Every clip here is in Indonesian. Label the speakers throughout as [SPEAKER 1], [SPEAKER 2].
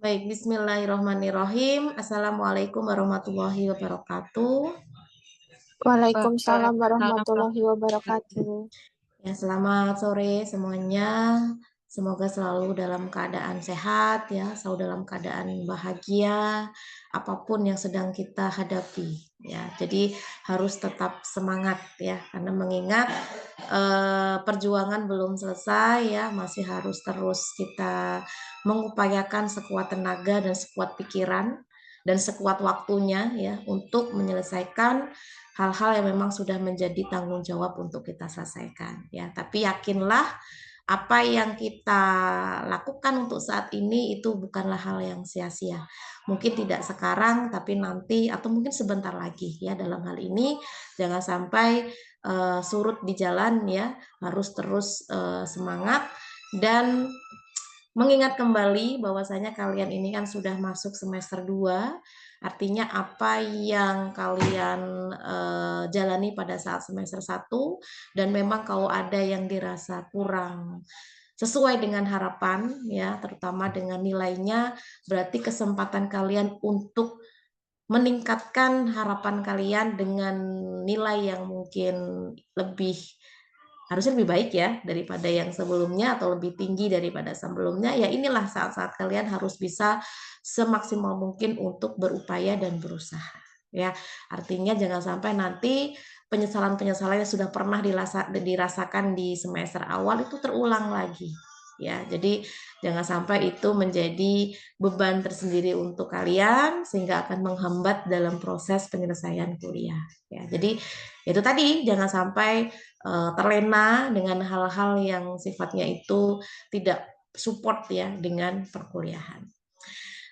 [SPEAKER 1] Baik, bismillahirrahmanirrahim. Assalamualaikum warahmatullahi wabarakatuh.
[SPEAKER 2] Waalaikumsalam
[SPEAKER 3] Waalaikumsalam
[SPEAKER 2] warahmatullahi
[SPEAKER 3] warahmatullahi
[SPEAKER 2] wabarakatuh.
[SPEAKER 1] Ya, selamat sore semuanya. Semoga selalu dalam keadaan sehat ya, selalu dalam keadaan bahagia apapun yang sedang kita hadapi ya. Jadi harus tetap semangat ya, karena mengingat perjuangan belum selesai ya, masih harus terus kita mengupayakan sekuat tenaga dan sekuat pikiran dan sekuat waktunya ya untuk menyelesaikan hal-hal yang memang sudah menjadi tanggung jawab untuk kita selesaikan ya. Tapi yakinlah apa yang kita lakukan untuk saat ini itu bukanlah hal yang sia-sia. Mungkin tidak sekarang tapi nanti atau mungkin sebentar lagi ya. Dalam hal ini jangan sampai surut di jalan ya, harus terus semangat dan mengingat kembali bahwasanya kalian ini kan sudah masuk semester 2, artinya apa yang kalian jalani pada saat semester 1 dan memang kalau ada yang dirasa kurang sesuai dengan harapan ya, terutama dengan nilainya, berarti kesempatan kalian untuk meningkatkan harapan kalian dengan nilai yang mungkin lebih harusnya lebih baik ya daripada yang sebelumnya atau lebih tinggi daripada sebelumnya, ya inilah saat-saat kalian harus bisa semaksimal mungkin untuk berupaya dan berusaha ya. Artinya jangan sampai nanti penyesalan-penyesalan yang sudah pernah dirasakan di semester awal itu terulang lagi ya. Jadi jangan sampai itu menjadi beban tersendiri untuk kalian sehingga akan menghambat dalam proses penyelesaian kuliah ya. Jadi itu tadi jangan sampai terlena dengan hal-hal yang sifatnya itu tidak support ya dengan perkuliahan.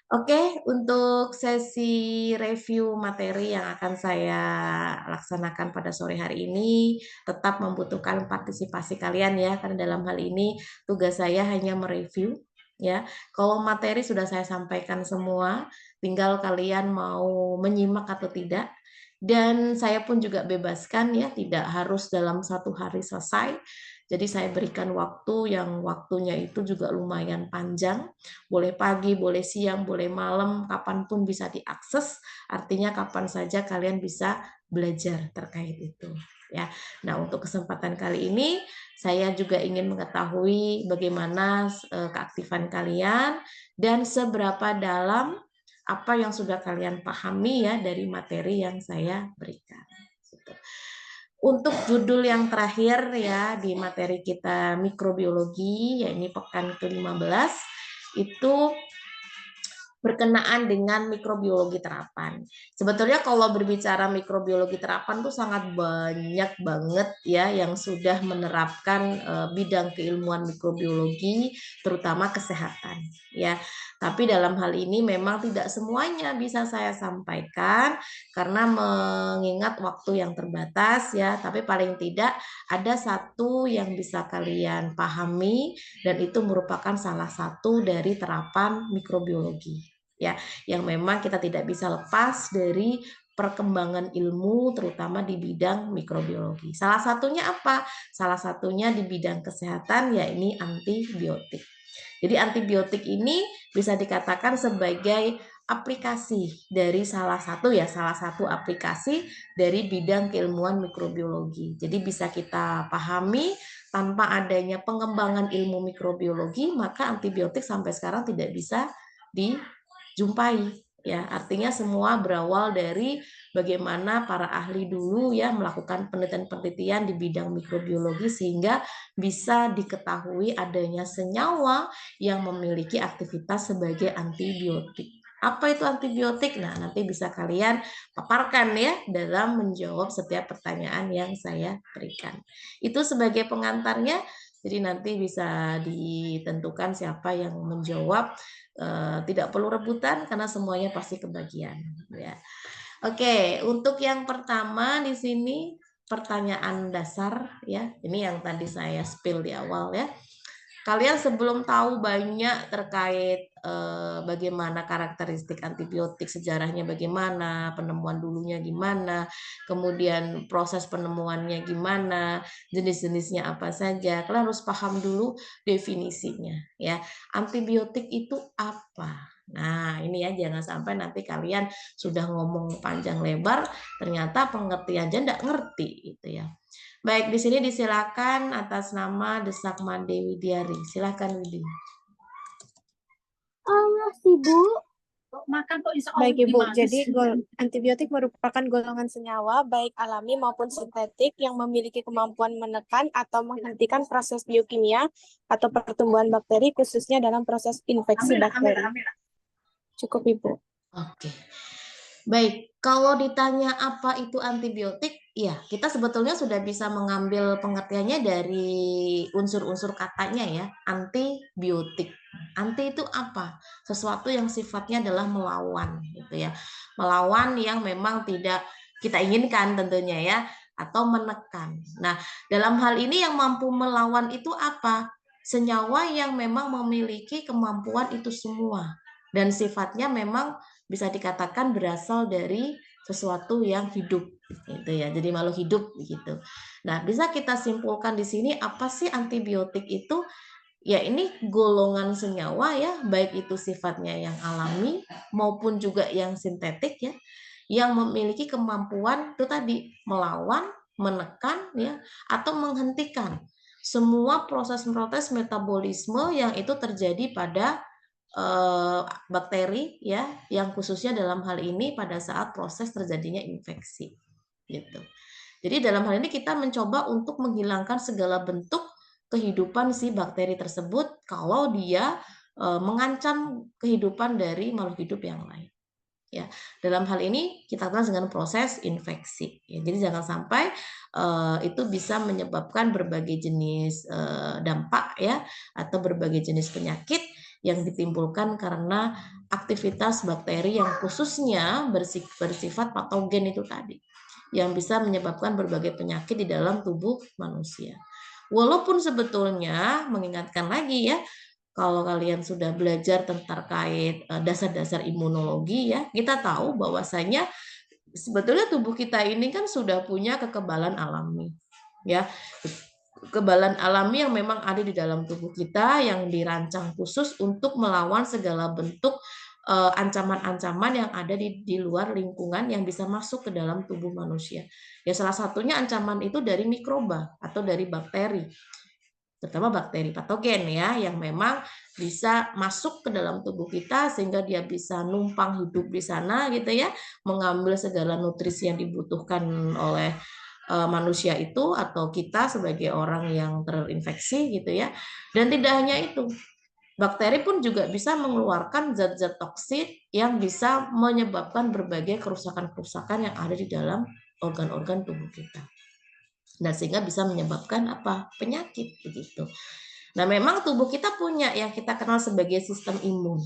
[SPEAKER 1] Oke, untuk sesi review materi yang akan saya laksanakan pada sore hari ini tetap membutuhkan partisipasi kalian ya, karena dalam hal ini tugas saya hanya mereview ya. Kalau materi sudah saya sampaikan semua, tinggal kalian mau menyimak atau tidak. Dan saya pun juga bebaskan ya, tidak harus dalam 1 hari selesai. Jadi saya berikan waktu yang waktunya itu juga lumayan panjang, boleh pagi, boleh siang, boleh malam, kapanpun bisa diakses. Artinya kapan saja kalian bisa belajar terkait itu. Ya, nah untuk kesempatan kali ini saya juga ingin mengetahui bagaimana keaktifan kalian dan seberapa dalam apa yang sudah kalian pahami ya dari materi yang saya berikan. Gitu. Untuk judul yang terakhir ya di materi kita mikrobiologi, ya ini pekan ke-15, itu berkenaan dengan mikrobiologi terapan. Sebetulnya kalau berbicara mikrobiologi terapan tuh sangat banyak banget ya yang sudah menerapkan bidang keilmuan mikrobiologi, terutama kesehatan ya. Tapi dalam hal ini memang tidak semuanya bisa saya sampaikan karena mengingat waktu yang terbatas ya, tapi paling tidak ada satu yang bisa kalian pahami dan itu merupakan salah satu dari terapan mikrobiologi ya, yang memang kita tidak bisa lepas dari perkembangan ilmu terutama di bidang mikrobiologi. Salah satunya apa? Salah satunya di bidang kesehatan, yakni antibiotik. Jadi antibiotik ini bisa dikatakan sebagai aplikasi dari salah satu aplikasi dari bidang keilmuan mikrobiologi. Jadi bisa kita pahami tanpa adanya pengembangan ilmu mikrobiologi, maka antibiotik sampai sekarang tidak bisa dijumpai ya. Artinya semua berawal dari bagaimana para ahli dulu ya melakukan penelitian-penelitian di bidang mikrobiologi sehingga bisa diketahui adanya senyawa yang memiliki aktivitas sebagai antibiotik. Apa itu antibiotik? Nah, nanti bisa kalian paparkan ya dalam menjawab setiap pertanyaan yang saya berikan. Itu sebagai pengantarnya, jadi nanti bisa ditentukan siapa yang menjawab. Tidak perlu rebutan karena semuanya pasti kebagian. Ya. Oke, untuk yang pertama di sini pertanyaan dasar ya. Ini yang tadi saya spill di awal ya. Kalian sebelum tahu banyak terkait bagaimana karakteristik antibiotik, sejarahnya bagaimana, penemuan dulunya gimana, kemudian proses penemuannya gimana, jenis-jenisnya apa saja. Kalian harus paham dulu definisinya ya. Antibiotik itu apa? Nah, ini ya jangan sampai nanti kalian sudah ngomong panjang lebar, ternyata pengertiannya enggak ngerti gitu ya. Baik, di sini disilakan atas nama Desak Made Widiari. Silakan Widi.
[SPEAKER 2] Masih Bu. Baik Ibu, jadi antibiotik merupakan golongan senyawa baik alami maupun sintetik yang memiliki kemampuan menekan atau menghentikan proses biokimia atau pertumbuhan bakteri khususnya dalam proses infeksi bakteri. Cukup Ibu.
[SPEAKER 1] Oke. Baik, kalau ditanya apa itu antibiotik, ya kita sebetulnya sudah bisa mengambil pengertiannya dari unsur-unsur katanya ya, antibiotik. Anti itu apa? Sesuatu yang sifatnya adalah melawan gitu ya. Melawan yang memang tidak kita inginkan tentunya ya, atau menekan. Nah, dalam hal ini yang mampu melawan itu apa? Senyawa yang memang memiliki kemampuan itu semua dan sifatnya memang bisa dikatakan berasal dari sesuatu yang hidup gitu ya. Jadi makhluk hidup gitu. Nah, bisa kita simpulkan di sini apa sih antibiotik itu? Ya ini golongan senyawa ya, baik itu sifatnya yang alami maupun juga yang sintetik ya, yang memiliki kemampuan itu tadi melawan, menekan ya atau menghentikan semua proses-proses metabolisme yang itu terjadi pada bakteri ya, yang khususnya dalam hal ini pada saat proses terjadinya infeksi gitu. Jadi dalam hal ini kita mencoba untuk menghilangkan segala bentuk kehidupan si bakteri tersebut kalau dia mengancam kehidupan dari makhluk hidup yang lain. Ya, dalam hal ini kita kenal dengan proses infeksi. Ya, jadi jangan sampai itu bisa menyebabkan berbagai jenis dampak ya atau berbagai jenis penyakit yang ditimbulkan karena aktivitas bakteri yang khususnya bersifat patogen itu tadi, yang bisa menyebabkan berbagai penyakit di dalam tubuh manusia. Walaupun sebetulnya mengingatkan lagi ya, kalau kalian sudah belajar tentang terkait dasar-dasar imunologi ya, kita tahu bahwasanya sebetulnya tubuh kita ini kan sudah punya kekebalan alami. Ya, kekebalan alami yang memang ada di dalam tubuh kita yang dirancang khusus untuk melawan segala bentuk ancaman-ancaman yang ada di luar lingkungan yang bisa masuk ke dalam tubuh manusia. Ya salah satunya ancaman itu dari mikroba atau dari bakteri, terutama bakteri patogen ya yang memang bisa masuk ke dalam tubuh kita sehingga dia bisa numpang hidup di sana gitu ya, mengambil segala nutrisi yang dibutuhkan oleh manusia itu atau kita sebagai orang yang terinfeksi gitu ya. Dan tidak hanya itu, bakteri pun juga bisa mengeluarkan zat-zat toksik yang bisa menyebabkan berbagai kerusakan-kerusakan yang ada di dalam organ-organ tubuh kita. Nah, sehingga bisa menyebabkan apa? Penyakit begitu. Nah, memang tubuh kita punya yang kita kenal sebagai sistem imun.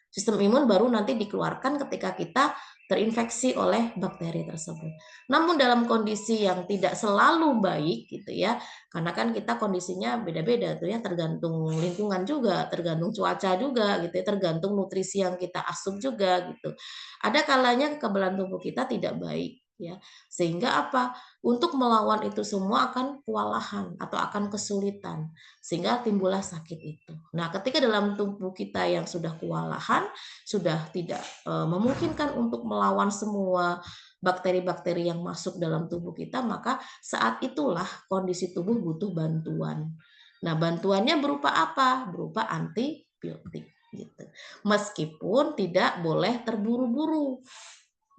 [SPEAKER 1] Sistem imun baru nanti dikeluarkan ketika kita terinfeksi oleh bakteri tersebut. Namun dalam kondisi yang tidak selalu baik gitu ya, karena kan kita kondisinya beda-beda tuh ya, tergantung lingkungan juga, tergantung cuaca juga gitu ya, tergantung nutrisi yang kita asup juga gitu. Ada kalanya kekebalan tubuh kita tidak baik ya. Sehingga apa? Untuk melawan itu semua akan kewalahan atau akan kesulitan sehingga timbullah sakit itu. Nah, ketika dalam tubuh kita yang sudah kewalahan, sudah tidak memungkinkan untuk melawan semua bakteri-bakteri yang masuk dalam tubuh kita, maka saat itulah kondisi tubuh butuh bantuan. Nah, bantuannya berupa apa? Berupa antibiotik gitu. Meskipun tidak boleh terburu-buru.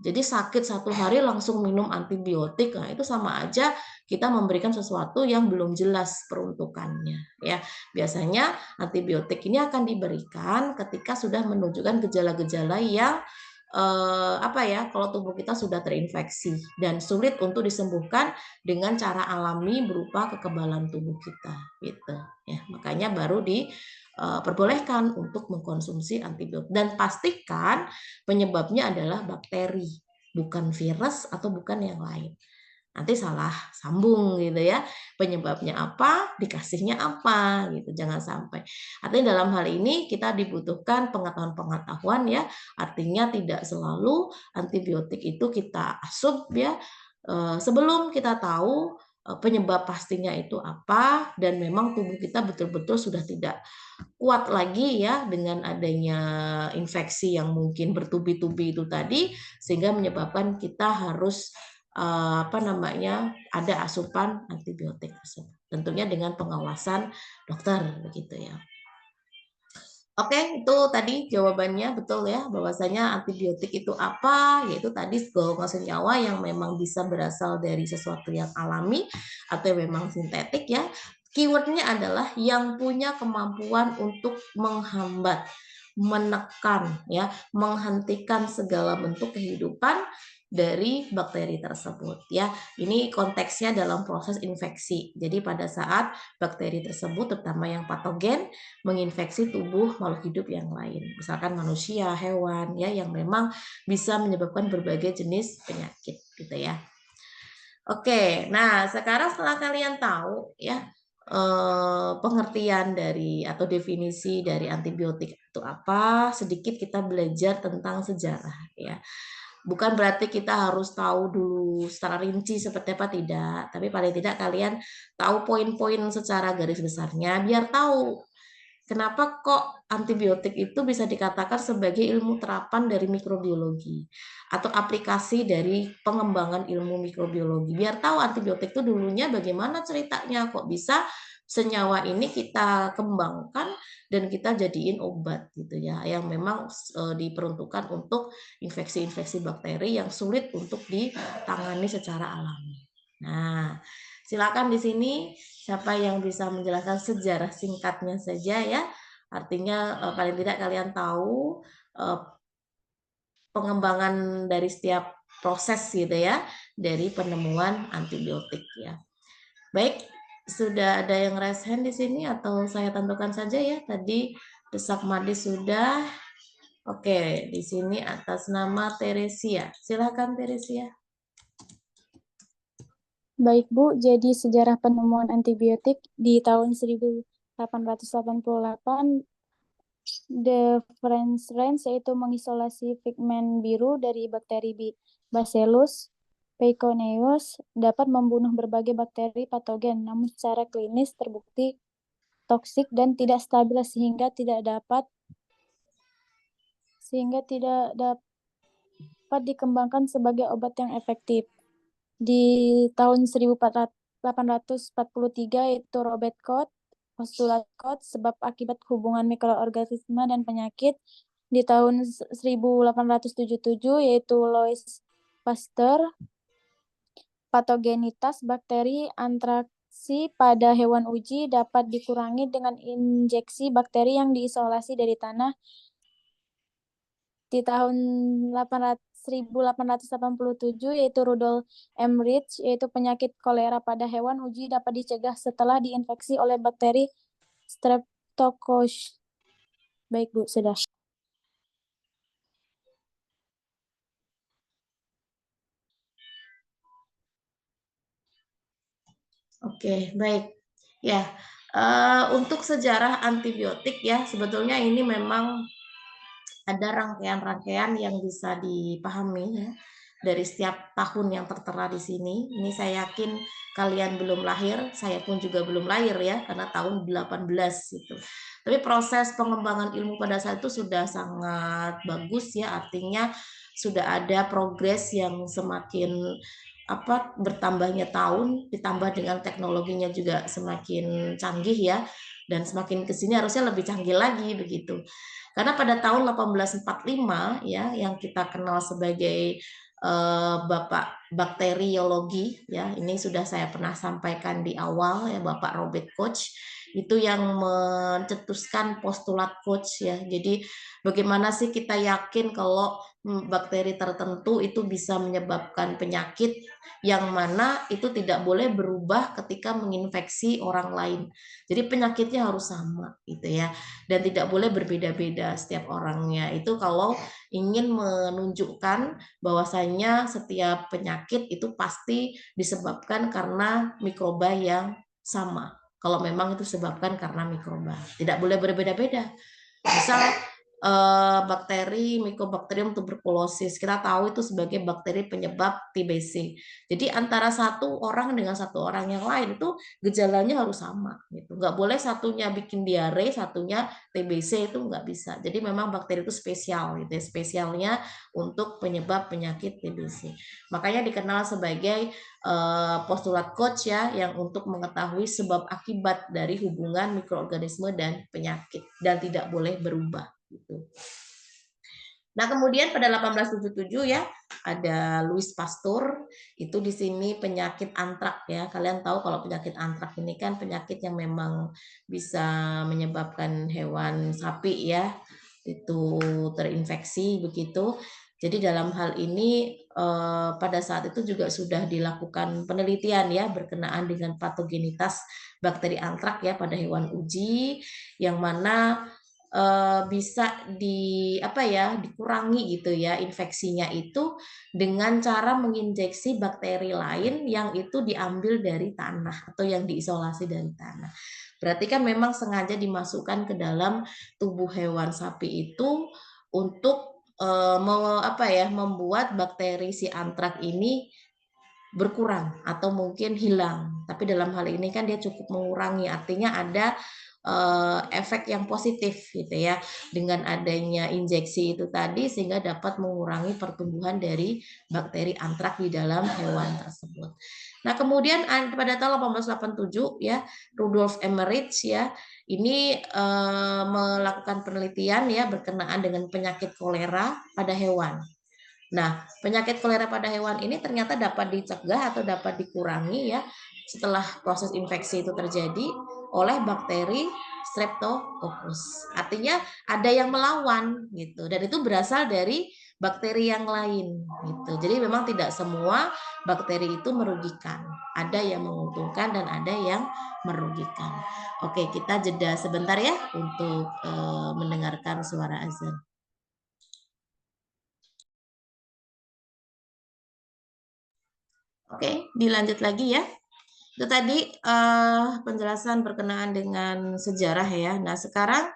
[SPEAKER 1] Jadi sakit 1 hari langsung minum antibiotik, nah itu sama aja kita memberikan sesuatu yang belum jelas peruntukannya. Ya, biasanya antibiotik ini akan diberikan ketika sudah menunjukkan gejala-gejala yang apa ya, kalau tubuh kita sudah terinfeksi dan sulit untuk disembuhkan dengan cara alami berupa kekebalan tubuh kita, gitu. Ya, makanya baru perbolehkan untuk mengkonsumsi antibiotik dan pastikan penyebabnya adalah bakteri, bukan virus atau bukan yang lain. Nanti salah sambung gitu ya. Penyebabnya apa, dikasihnya apa gitu. Jangan sampai. Artinya dalam hal ini kita dibutuhkan pengetahuan-pengetahuan ya. Artinya tidak selalu antibiotik itu kita asup ya sebelum kita tahu penyebab pastinya itu apa, dan memang tubuh kita betul-betul sudah tidak kuat lagi ya dengan adanya infeksi yang mungkin bertubi-tubi itu tadi, sehingga menyebabkan kita harus ada asupan antibiotik tersebut. Tentunya dengan pengawasan dokter begitu ya. Oke, itu tadi jawabannya betul ya, bahwasanya antibiotik itu apa, yaitu tadi golongan senyawa yang memang bisa berasal dari sesuatu yang alami atau memang sintetik ya. Keywordnya adalah yang punya kemampuan untuk menghambat, menekan ya, menghentikan segala bentuk kehidupan dari bakteri tersebut ya. Ini konteksnya dalam proses infeksi. Jadi pada saat bakteri tersebut terutama yang patogen menginfeksi tubuh makhluk hidup yang lain, misalkan manusia, hewan ya, yang memang bisa menyebabkan berbagai jenis penyakit gitu ya. Oke, nah sekarang setelah kalian tahu ya pengertian dari atau definisi dari antibiotik itu apa, sedikit kita belajar tentang sejarah ya. Bukan berarti kita harus tahu dulu secara rinci seperti apa, tidak, tapi paling tidak kalian tahu poin-poin secara garis besarnya biar tahu kenapa kok antibiotik itu bisa dikatakan sebagai ilmu terapan dari mikrobiologi atau aplikasi dari pengembangan ilmu mikrobiologi. Biar tahu antibiotik itu dulunya bagaimana ceritanya, kok bisa senyawa ini kita kembangkan dan kita jadiin obat gitu ya, yang memang diperuntukkan untuk infeksi-infeksi bakteri yang sulit untuk ditangani secara alami. Nah, silakan di sini siapa yang bisa menjelaskan sejarah singkatnya saja ya. Artinya paling tidak kalian tahu pengembangan dari setiap proses gitu ya, dari penemuan antibiotik ya. Baik, sudah ada yang raise hand di sini atau saya tentukan saja ya. Tadi Desak Madi sudah. Oke, di sini atas nama Teresia. Silakan Teresia.
[SPEAKER 2] Baik Bu, jadi sejarah penemuan antibiotik di tahun 1888, The French Range yaitu mengisolasi pigmen biru dari bakteri Bacillus peyronieus dapat membunuh berbagai bakteri patogen, namun secara klinis terbukti toksik dan tidak stabil sehingga tidak dapat dikembangkan sebagai obat yang efektif. Di tahun 1843 yaitu Robert Koch, postulat Koch sebab akibat hubungan mikroorganisme dan penyakit. Di tahun 1877 yaitu Louis Pasteur, patogenitas bakteri antraksi pada hewan uji dapat dikurangi dengan injeksi bakteri yang diisolasi dari tanah. Di tahun 1887 yaitu Rudolf M. Rich, yaitu penyakit kolera pada hewan uji dapat dicegah setelah diinfeksi oleh bakteri Streptococcus. Baik Bu, sudah.
[SPEAKER 1] Oke, baik. Ya, untuk sejarah antibiotik ya, sebetulnya ini memang ada rangkaian-rangkaian yang bisa dipahami ya dari setiap tahun yang tertera di sini. Ini saya yakin kalian belum lahir, saya pun juga belum lahir ya, karena tahun 18 gitu. Tapi proses pengembangan ilmu pada saat itu sudah sangat bagus ya, artinya sudah ada progres yang semakin bertambahnya tahun, ditambah dengan teknologinya juga semakin canggih ya, dan semakin kesini harusnya lebih canggih lagi begitu. Karena pada tahun 1845 ya, yang kita kenal sebagai Bapak bakteriologi ya, ini sudah saya pernah sampaikan di awal ya, Bapak Robert Koch itu yang mencetuskan postulat Koch ya. Jadi bagaimana sih kita yakin kalau bakteri tertentu itu bisa menyebabkan penyakit yang mana itu tidak boleh berubah ketika menginfeksi orang lain. Jadi penyakitnya harus sama gitu ya, dan tidak boleh berbeda-beda setiap orangnya. Itu kalau ingin menunjukkan bahwasanya setiap penyakit itu pasti disebabkan karena mikroba yang sama. Kalau memang itu disebabkan karena mikroba, tidak boleh berbeda-beda. Misal bakteri Mycobacterium tuberculosis. Kita tahu itu sebagai bakteri penyebab TBC. Jadi antara satu orang dengan satu orang yang lain itu gejalanya harus sama gitu. Nggak boleh satunya bikin diare, satunya TBC, itu nggak bisa. Jadi memang bakteri itu spesial gitu ya, spesialnya untuk penyebab penyakit TBC. Makanya dikenal sebagai postulat Koch ya, yang untuk mengetahui sebab akibat dari hubungan mikroorganisme dan penyakit dan tidak boleh berubah gitu. Nah, kemudian pada 1877 ya ada Louis Pasteur, itu di sini penyakit antrak ya. Kalian tahu kalau penyakit antrak ini kan penyakit yang memang bisa menyebabkan hewan sapi ya itu terinfeksi begitu. Jadi dalam hal ini pada saat itu juga sudah dilakukan penelitian ya berkenaan dengan patogenitas bakteri antrak ya pada hewan uji, yang mana bisa dikurangi gitu ya infeksinya itu dengan cara menginjeksi bakteri lain yang itu diambil dari tanah atau yang diisolasi dari tanah. Berarti kan memang sengaja dimasukkan ke dalam tubuh hewan sapi itu untuk membuat bakteri si antrak ini berkurang atau mungkin hilang. Tapi dalam hal ini kan dia cukup mengurangi, artinya ada efek yang positif gitu ya dengan adanya injeksi itu tadi, sehingga dapat mengurangi pertumbuhan dari bakteri antrak di dalam hewan tersebut. Nah, kemudian pada tahun 1887 ya Rudolf Emmerich ya ini melakukan penelitian ya berkenaan dengan penyakit kolera pada hewan. Nah, penyakit kolera pada hewan ini ternyata dapat dicegah atau dapat dikurangi ya setelah proses infeksi itu terjadi oleh bakteri Streptococcus. Artinya ada yang melawan gitu, dan itu berasal dari bakteri yang lain gitu. Jadi memang tidak semua bakteri itu merugikan. Ada yang menguntungkan dan ada yang merugikan. Oke, kita jeda sebentar ya untuk mendengarkan suara azan. Oke, dilanjut lagi ya. Itu tadi penjelasan berkenaan dengan sejarah ya. Nah, sekarang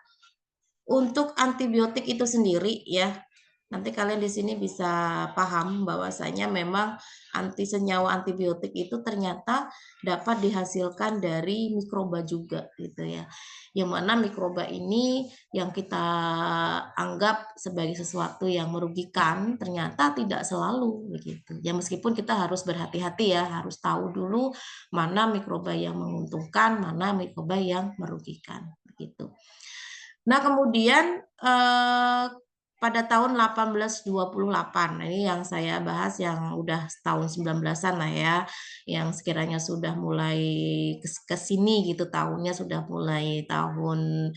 [SPEAKER 1] untuk antibiotik itu sendiri ya, nanti kalian di sini bisa paham bahwasanya memang senyawa antibiotik itu ternyata dapat dihasilkan dari mikroba juga gitu ya. Yang mana mikroba ini yang kita anggap sebagai sesuatu yang merugikan ternyata tidak selalu begitu. Ya meskipun kita harus berhati-hati ya, harus tahu dulu mana mikroba yang menguntungkan, mana mikroba yang merugikan begitu. Nah, kemudian pada tahun 1828, ini yang saya bahas yang udah tahun 19-an lah ya, yang sekiranya sudah mulai ke sini gitu tahunnya, sudah mulai tahun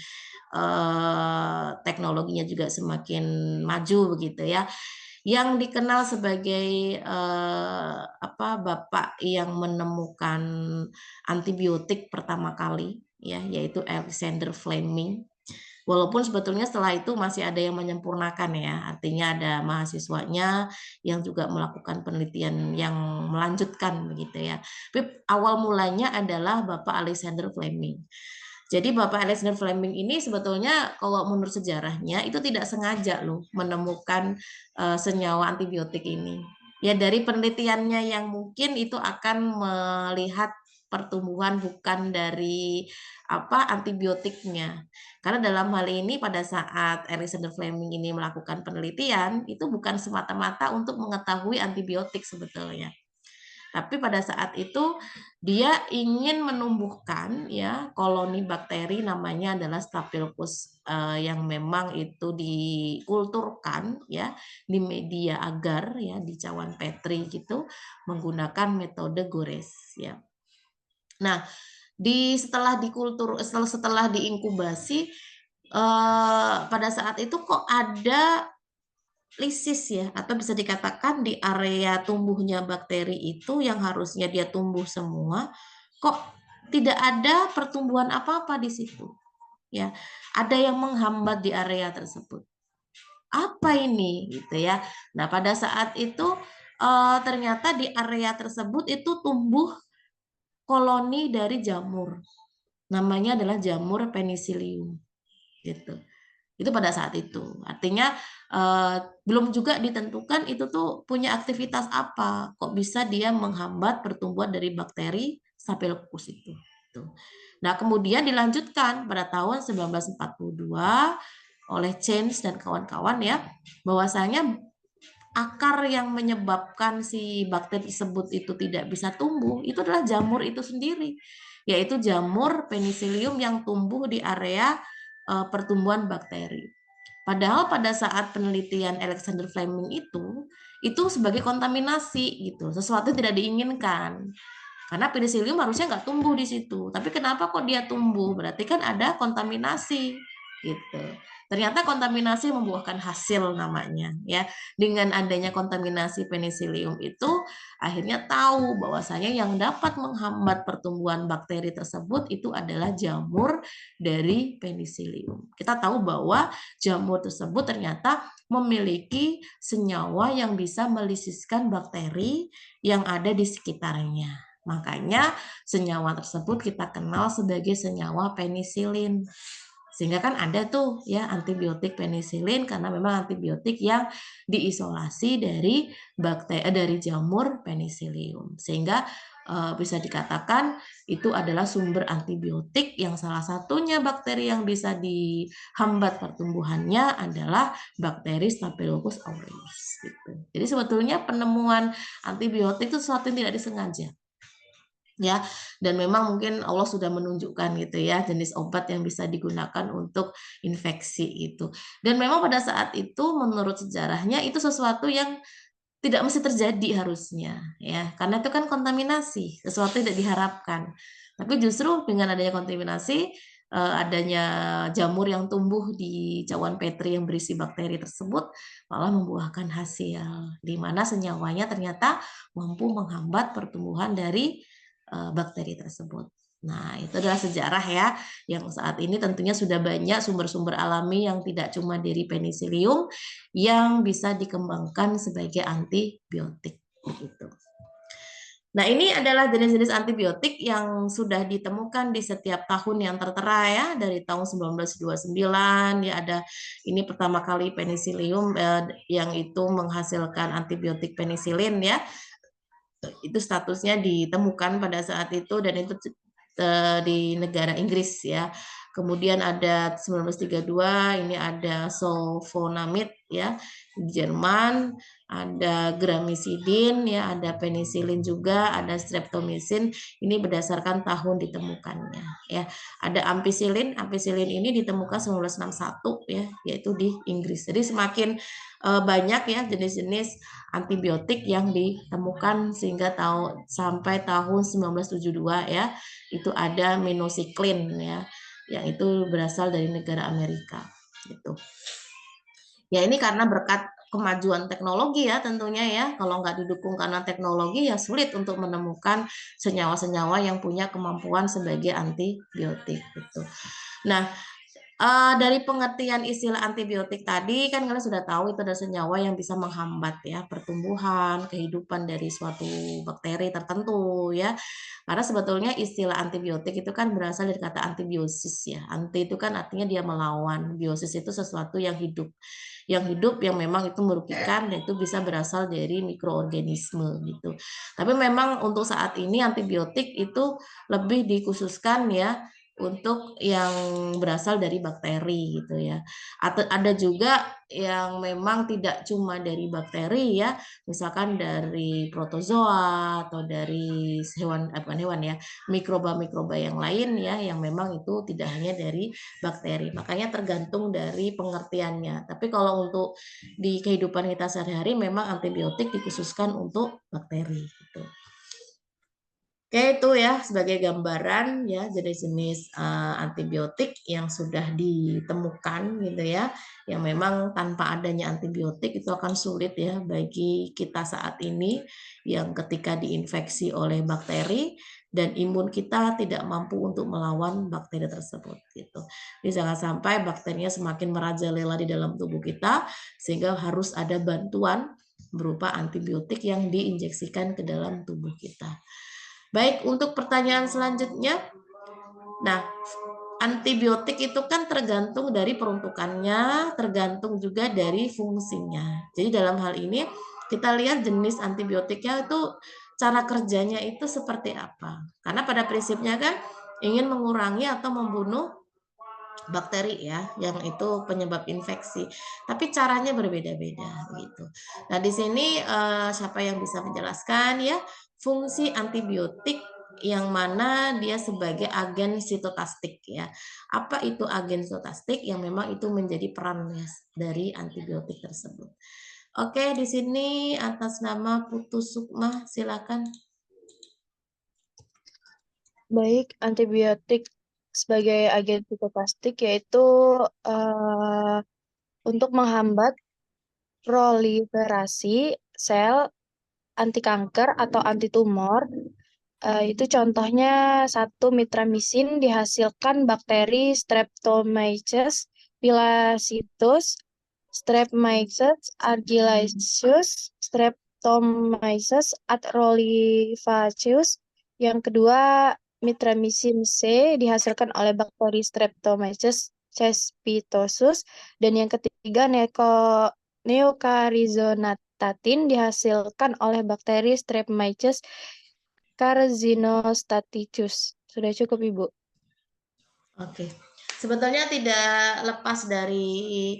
[SPEAKER 1] teknologinya juga semakin maju begitu ya. Yang dikenal sebagai bapak yang menemukan antibiotik pertama kali ya, yaitu Alexander Fleming. Walaupun sebetulnya setelah itu masih ada yang menyempurnakan ya, artinya ada mahasiswanya yang juga melakukan penelitian yang melanjutkan begitu ya. Tapi awal mulanya adalah Bapak Alexander Fleming. Jadi Bapak Alexander Fleming ini sebetulnya kalau menurut sejarahnya itu tidak sengaja loh menemukan senyawa antibiotik ini. Ya dari penelitiannya yang mungkin itu akan melihat pertumbuhan bukan dari antibiotiknya. Karena dalam hal ini pada saat Alexander Fleming ini melakukan penelitian itu bukan semata-mata untuk mengetahui antibiotik sebetulnya. Tapi pada saat itu dia ingin menumbuhkan ya koloni bakteri namanya adalah Staphylococcus yang memang itu dikulturkan ya di media agar ya di cawan Petri gitu menggunakan metode gores ya. Nah, setelah diinkubasi pada saat itu kok ada lisis ya, atau bisa dikatakan di area tumbuhnya bakteri itu yang harusnya dia tumbuh semua, kok tidak ada pertumbuhan apa-apa di situ. Ya, ada yang menghambat di area tersebut. Apa ini gitu ya. Nah, pada saat itu ternyata di area tersebut itu tumbuh koloni dari jamur. Namanya adalah jamur penicillium gitu. Itu pada saat itu. Artinya belum juga ditentukan itu tuh punya aktivitas apa. Kok bisa dia menghambat pertumbuhan dari bakteri Staphylococcus itu. Tuh. Nah, kemudian dilanjutkan pada tahun 1942 oleh James dan kawan-kawan ya, bahwasanya akar yang menyebabkan si bakteri tersebut itu tidak bisa tumbuh itu adalah jamur itu sendiri, yaitu jamur Penicillium yang tumbuh di area pertumbuhan bakteri. Padahal pada saat penelitian Alexander Fleming itu sebagai kontaminasi gitu, sesuatu yang tidak diinginkan. Karena penicillium harusnya nggak tumbuh di situ. Tapi kenapa kok dia tumbuh? Berarti kan ada kontaminasi gitu. Ternyata kontaminasi membuahkan hasil namanya ya. Dengan adanya kontaminasi penicillium itu akhirnya tahu bahwasanya yang dapat menghambat pertumbuhan bakteri tersebut itu adalah jamur dari penicillium. Kita tahu bahwa jamur tersebut ternyata memiliki senyawa yang bisa melisiskan bakteri yang ada di sekitarnya. Makanya senyawa tersebut kita kenal sebagai senyawa penisilin. Sehingga kan ada tuh ya antibiotik penisilin karena memang antibiotik yang diisolasi dari dari jamur penicillium. Sehingga bisa dikatakan itu adalah sumber antibiotik yang salah satunya bakteri yang bisa dihambat pertumbuhannya adalah bakteri Staphylococcus aureus gitu. Jadi sebetulnya penemuan antibiotik itu sesuatu yang tidak disengaja ya, dan memang mungkin Allah sudah menunjukkan gitu ya jenis obat yang bisa digunakan untuk infeksi itu. Dan memang pada saat itu menurut sejarahnya itu sesuatu yang tidak mesti terjadi harusnya ya, karena itu kan kontaminasi, sesuatu yang tidak diharapkan. Tapi justru dengan adanya kontaminasi, adanya jamur yang tumbuh di cawan petri yang berisi bakteri tersebut malah membuahkan hasil, di mana senyawanya ternyata mampu menghambat pertumbuhan dari bakteri tersebut. Nah, itu adalah sejarah ya, yang saat ini tentunya sudah banyak sumber-sumber alami yang tidak cuma dari penicillium yang bisa dikembangkan sebagai antibiotik begitu. Nah, ini adalah jenis-jenis antibiotik yang sudah ditemukan di setiap tahun yang tertera ya, dari tahun 1929 ya ada ini pertama kali penicillium yang itu menghasilkan antibiotik penisilin ya. Itu statusnya ditemukan pada saat itu dan itu di negara Inggris ya. Kemudian ada 1932 ini ada sulfonamid ya di Jerman, ada gramicidin ya, ada penisilin juga, ada streptomycin. Ini berdasarkan tahun ditemukannya ya. Ada ampicillin, ampicillin ini ditemukan 1961 ya, yaitu di Inggris. Jadi semakin banyak ya jenis-jenis antibiotik yang ditemukan sehingga sampai tahun 1972 ya itu ada minocycline ya yang itu berasal dari negara Amerika gitu. Ya ini karena berkat kemajuan teknologi ya tentunya ya, kalau nggak didukung karena teknologi ya sulit untuk menemukan senyawa-senyawa yang punya kemampuan sebagai antibiotik gitu. Nah, dari pengertian istilah antibiotik tadi kan kalian sudah tahu itu ada senyawa yang bisa menghambat ya pertumbuhan, kehidupan dari suatu bakteri tertentu ya. Karena sebetulnya istilah antibiotik itu kan berasal dari kata antibiosis ya. Anti itu kan artinya dia melawan, biosis itu sesuatu yang hidup. Yang hidup yang memang itu merugikan dan itu bisa berasal dari mikroorganisme gitu. Tapi memang untuk saat ini antibiotik itu lebih dikhususkan ya untuk yang berasal dari bakteri gitu ya. Atau ada juga yang memang tidak cuma dari bakteri ya, misalkan dari protozoa atau dari hewan bukan hewan ya, mikroba-mikroba yang lain ya yang memang itu tidak hanya dari bakteri. Makanya tergantung dari pengertiannya. Tapi kalau untuk di kehidupan kita sehari-hari memang antibiotik dikhususkan untuk bakteri gitu. Oke, itu ya sebagai gambaran ya jenis-jenis antibiotik yang sudah ditemukan gitu ya, yang memang tanpa adanya antibiotik itu akan sulit ya bagi kita saat ini yang ketika diinfeksi oleh bakteri dan imun kita tidak mampu untuk melawan bakteri tersebut gitu. Jadi jangan sampai bakterinya semakin merajalela di dalam tubuh kita sehingga harus ada bantuan berupa antibiotik yang diinjeksikan ke dalam tubuh kita. Baik, untuk pertanyaan selanjutnya. Nah, antibiotik itu kan tergantung dari peruntukannya, tergantung juga dari fungsinya. Jadi dalam hal ini kita lihat jenis antibiotiknya itu cara kerjanya itu seperti apa. Karena pada prinsipnya kan ingin mengurangi atau membunuh bakteri ya, yang itu penyebab infeksi. Tapi caranya berbeda-beda gitu. Nah, di sini siapa yang bisa menjelaskan ya fungsi antibiotik yang mana dia sebagai agen sitotastik ya. Apa itu agen sitotastik yang memang itu menjadi peran dari antibiotik tersebut. Oke, di sini atas nama Putu Sukma silakan.
[SPEAKER 3] Baik, antibiotik sebagai agen sitotastik yaitu untuk menghambat proliferasi sel anti kanker atau anti tumor. Itu contohnya satu mitramisin dihasilkan bakteri Streptomyces pilacitus, Streptomyces argillaceus, Streptomyces atrolifacius. Yang kedua, mitramisin C dihasilkan oleh bakteri Streptomyces cespitosus, dan yang ketiga neocarizonatatin dihasilkan oleh bakteri Streptomyces Carzinostaticus. Sudah cukup, Ibu.
[SPEAKER 1] Oke. Sebetulnya tidak lepas dari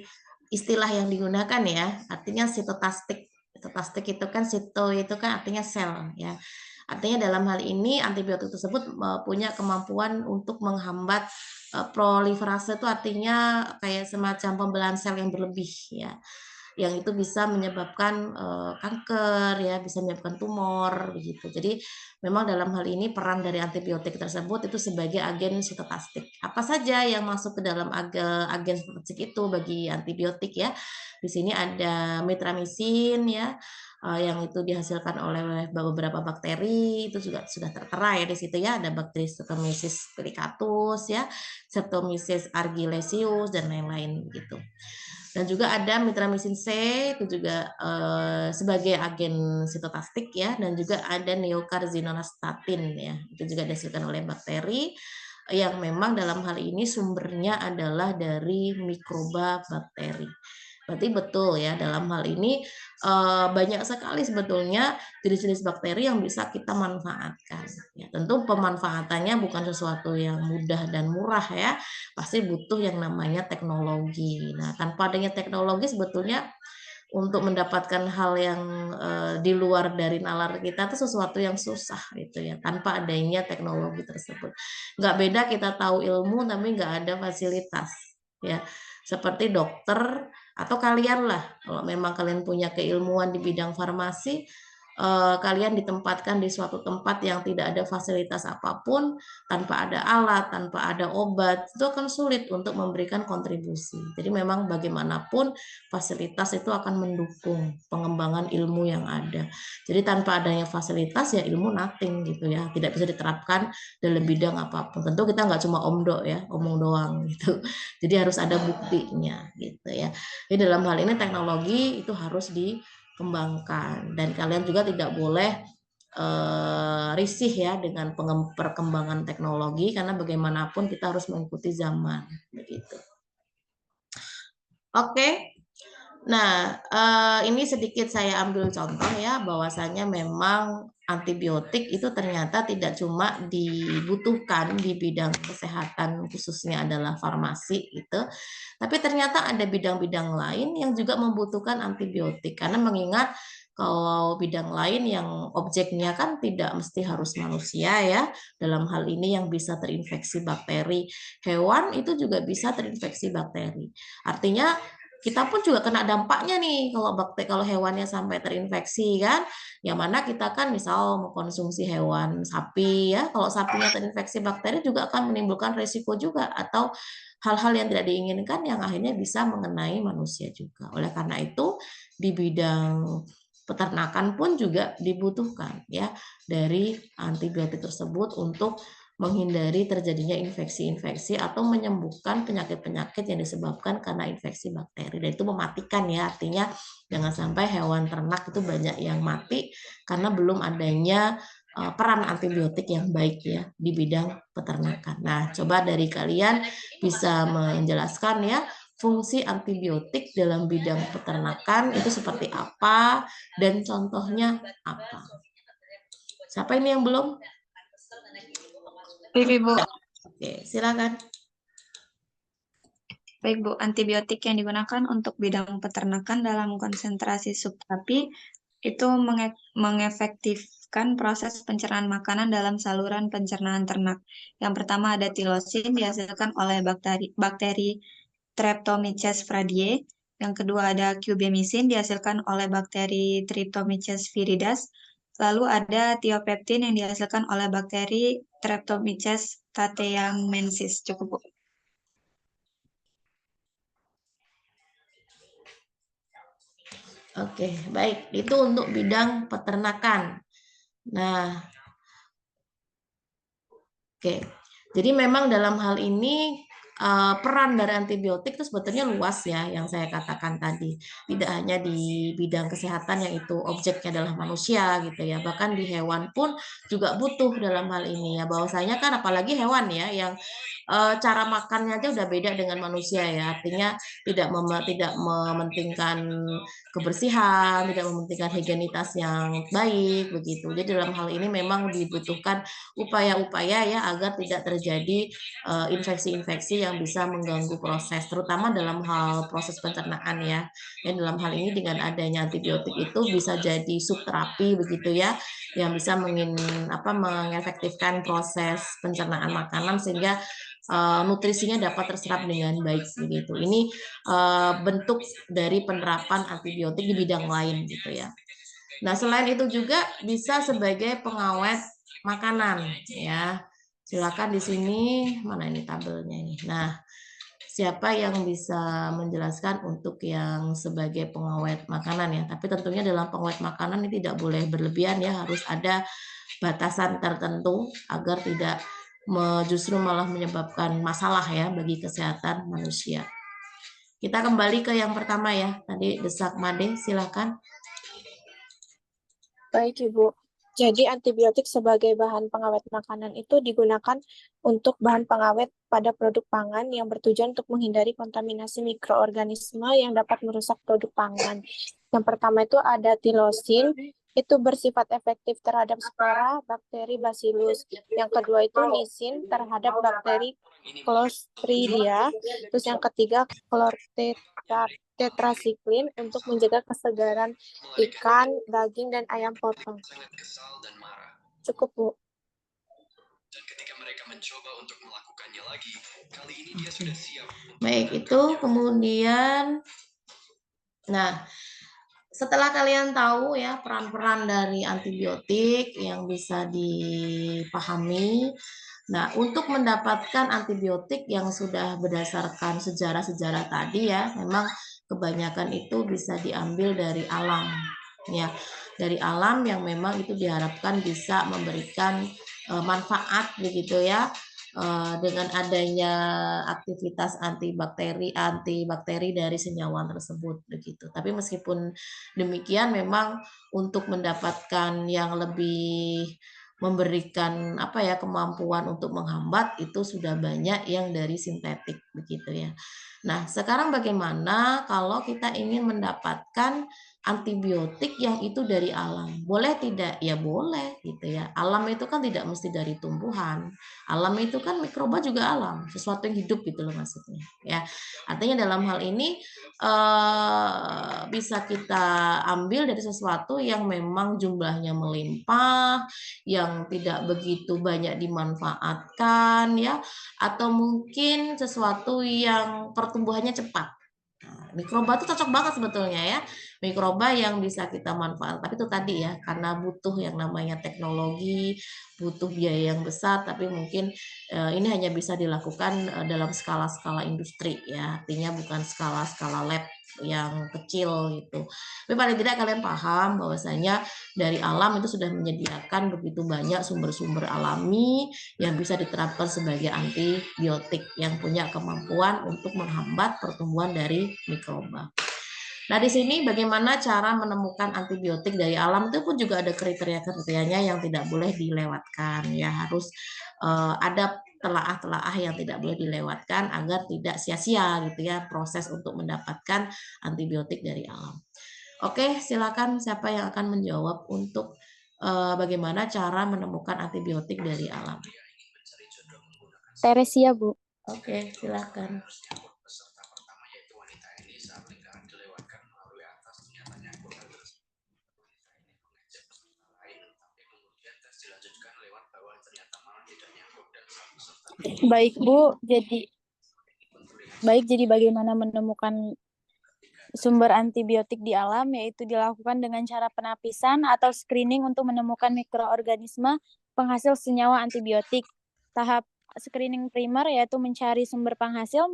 [SPEAKER 1] istilah yang digunakan ya. Artinya sitotastik. Sitotastik itu kan sito itu kan artinya sel ya. Artinya dalam hal ini antibiotik tersebut punya kemampuan untuk menghambat proliferase, itu artinya kayak semacam pembelahan sel yang berlebih ya, yang itu bisa menyebabkan kanker ya, bisa menyebabkan tumor begitu. Jadi memang dalam hal ini peran dari antibiotik tersebut itu sebagai agen sitotastik. Apa saja yang masuk ke dalam agen sitotastik itu bagi antibiotik ya? Di sini ada mitramisin ya, yang itu dihasilkan oleh beberapa bakteri, itu juga sudah tertera ya di situ ya, ada bakteri Streptomyces plicatus ya, Streptomyces argillaceus dan lain-lain gitu. Dan juga ada mitramisin C itu juga sebagai agen sitotastik ya, dan juga ada neocarzinostatin ya, itu juga dihasilkan oleh bakteri yang memang dalam hal ini sumbernya adalah dari mikroba bakteri. Berarti betul ya, dalam hal ini banyak sekali sebetulnya jenis-jenis bakteri yang bisa kita manfaatkan. Ya, tentu pemanfaatannya bukan sesuatu yang mudah dan murah ya, pasti butuh yang namanya teknologi. Nah, tanpa adanya teknologi sebetulnya untuk mendapatkan hal yang di luar dari nalar kita itu sesuatu yang susah gitu ya, tanpa adanya teknologi tersebut. Nggak beda kita tahu ilmu tapi nggak ada fasilitas ya, seperti dokter atau kalian lah, kalau memang kalian punya keilmuan di bidang farmasi, kalian ditempatkan di suatu tempat yang tidak ada fasilitas apapun, tanpa ada alat, tanpa ada obat, itu akan sulit untuk memberikan kontribusi. Jadi memang bagaimanapun fasilitas itu akan mendukung pengembangan ilmu yang ada. Jadi tanpa adanya fasilitas ya ilmu nothing gitu ya, tidak bisa diterapkan dalam bidang apapun. Tentu kita nggak cuma omdo ya, omong doang gitu. Jadi harus ada buktinya gitu ya. Jadi dalam hal ini teknologi itu harus dikembangkan, dan kalian juga tidak boleh risih ya dengan perkembangan teknologi, karena bagaimanapun kita harus mengikuti zaman begitu. Oke. Nah, ini sedikit saya ambil contoh ya, bahwasanya memang antibiotik itu ternyata tidak cuma dibutuhkan di bidang kesehatan, khususnya adalah farmasi gitu, tapi ternyata ada bidang-bidang lain yang juga membutuhkan antibiotik, karena mengingat kalau bidang lain yang objeknya kan tidak mesti harus manusia ya, dalam hal ini yang bisa terinfeksi bakteri, hewan itu juga bisa terinfeksi bakteri. Artinya kita pun juga kena dampaknya nih kalau hewannya sampai terinfeksi kan, yang mana kita kan misal mengkonsumsi hewan sapi ya, kalau sapinya terinfeksi bakteri juga akan menimbulkan resiko juga, atau hal-hal yang tidak diinginkan yang akhirnya bisa mengenai manusia juga. Oleh karena itu di bidang peternakan pun juga dibutuhkan ya dari antibiotik tersebut untuk menghindari terjadinya infeksi-infeksi atau menyembuhkan penyakit-penyakit yang disebabkan karena infeksi bakteri. Dan itu mematikan ya, artinya jangan sampai hewan ternak itu banyak yang mati karena belum adanya peran antibiotik yang baik ya di bidang peternakan. Nah, coba dari kalian bisa menjelaskan ya fungsi antibiotik dalam bidang peternakan itu seperti apa dan contohnya apa. Siapa ini yang belum?
[SPEAKER 4] Baik, Ibu.
[SPEAKER 1] Oke, silakan.
[SPEAKER 4] Baik, Bu. Antibiotik yang digunakan untuk bidang peternakan dalam konsentrasi subterapi itu mengefektifkan proses pencernaan makanan dalam saluran pencernaan ternak. Yang pertama ada tilosin dihasilkan oleh bakteri Streptomyces pradie. Yang kedua ada cubemycin dihasilkan oleh bakteri Trichomyces viridis. Lalu ada tiopeptin yang dihasilkan oleh bakteri Streptomyces tateamensis. Cukup, Bu.
[SPEAKER 1] Oke, baik. Itu untuk bidang peternakan. Nah, oke. Jadi memang dalam hal ini peran dari antibiotik itu sebetulnya luas ya, yang saya katakan tadi. Tidak hanya di bidang kesehatan yang itu objeknya adalah manusia gitu ya, bahkan di hewan pun juga butuh dalam hal ini ya. Bahwasanya kan apalagi hewan ya yang cara makannya aja udah beda dengan manusia ya. Artinya tidak mementingkan kebersihan, tidak mementingkan higienitas yang baik begitu. Jadi dalam hal ini memang dibutuhkan upaya-upaya ya agar tidak terjadi infeksi-infeksi yang bisa mengganggu proses, terutama dalam hal proses pencernaan ya. Dan dalam hal ini dengan adanya antibiotik itu bisa jadi subterapi begitu ya, yang bisa mengefektifkan proses pencernaan makanan sehingga nutrisinya dapat terserap dengan baik begitu. Ini bentuk dari penerapan antibiotik di bidang lain gitu ya. Nah, selain itu juga bisa sebagai pengawet makanan ya. Silakan di sini, mana ini tabelnya ini. Nah, siapa yang bisa menjelaskan untuk yang sebagai pengawet makanan ya. Tapi tentunya dalam pengawet makanan ini tidak boleh berlebihan ya, harus ada batasan tertentu agar tidak justru malah menyebabkan masalah ya bagi kesehatan manusia. Kita kembali ke yang pertama ya, tadi Desak Made, silakan.
[SPEAKER 2] Baik, Ibu. Jadi antibiotik sebagai bahan pengawet makanan itu digunakan untuk bahan pengawet pada produk pangan yang bertujuan untuk menghindari kontaminasi mikroorganisme yang dapat merusak produk pangan. Yang pertama itu ada tilosin, itu bersifat efektif terhadap spora bakteri Bacillus. Yang kedua itu lisin terhadap bakteri Clostridia. Terus yang ketiga tetrasiklin untuk menjaga kesegaran ikan, daging, dan ayam potong. Cukup, Bu.
[SPEAKER 5] Dan ketika mereka mencoba untuk melakukannya lagi, kali ini dia sudah siap.
[SPEAKER 1] Baik, itu kemudian, nah, setelah kalian tahu ya peran-peran dari antibiotik yang bisa dipahami, nah untuk mendapatkan antibiotik yang sudah berdasarkan sejarah-sejarah tadi ya, memang kebanyakan itu bisa diambil dari alam ya, dari alam yang memang itu diharapkan bisa memberikan manfaat begitu ya. Dengan adanya aktivitas antibakteri dari senyawa tersebut begitu. Tapi meskipun demikian memang untuk mendapatkan yang lebih memberikan kemampuan untuk menghambat itu sudah banyak yang dari sintetik begitu ya. Nah, sekarang bagaimana kalau kita ingin mendapatkan antibiotik yang itu dari alam? Boleh tidak? Ya boleh gitu ya. Alam itu kan tidak mesti dari tumbuhan. Alam itu kan mikroba juga alam, sesuatu yang hidup gitu loh maksudnya ya. Artinya dalam hal ini bisa kita ambil dari sesuatu yang memang jumlahnya melimpah, yang tidak begitu banyak dimanfaatkan ya, atau mungkin sesuatu yang pertumbuhannya cepat. Nah, mikroba itu cocok banget sebetulnya ya, mikroba yang bisa kita manfaatkan. Tapi itu tadi ya, karena butuh yang namanya teknologi, butuh biaya yang besar, tapi mungkin ini hanya bisa dilakukan dalam skala-skala industri ya, artinya bukan skala-skala lab yang kecil gitu. Tapi paling tidak kalian paham bahwasanya dari alam itu sudah menyediakan begitu banyak sumber-sumber alami yang bisa diterapkan sebagai antibiotik yang punya kemampuan untuk menghambat pertumbuhan dari mikroba. Nah, di sini bagaimana cara menemukan antibiotik dari alam itu pun juga ada kriteria-kriterianya yang tidak boleh dilewatkan ya, harus ada telaah-telaah yang tidak boleh dilewatkan agar tidak sia-sia gitu ya proses untuk mendapatkan antibiotik dari alam. Oke, silakan siapa yang akan menjawab untuk bagaimana cara menemukan antibiotik dari alam.
[SPEAKER 3] Teresia, Bu.
[SPEAKER 1] Oke, silakan.
[SPEAKER 5] Peserta pertama yaitu wanita ini saat pernikahan dilewatkan melalui atas nyatanya quota tersebut. Wanita ini mengajak peserta lain, tapi kemudian tes dilanjutkan lewat bahwa ternyata malah tidak nyangkut dan sang peserta.
[SPEAKER 3] Baik, jadi bagaimana menemukan sumber antibiotik di alam, yaitu dilakukan dengan cara penapisan atau screening untuk menemukan mikroorganisme penghasil senyawa antibiotik. Tahap screening primer yaitu mencari sumber penghasil,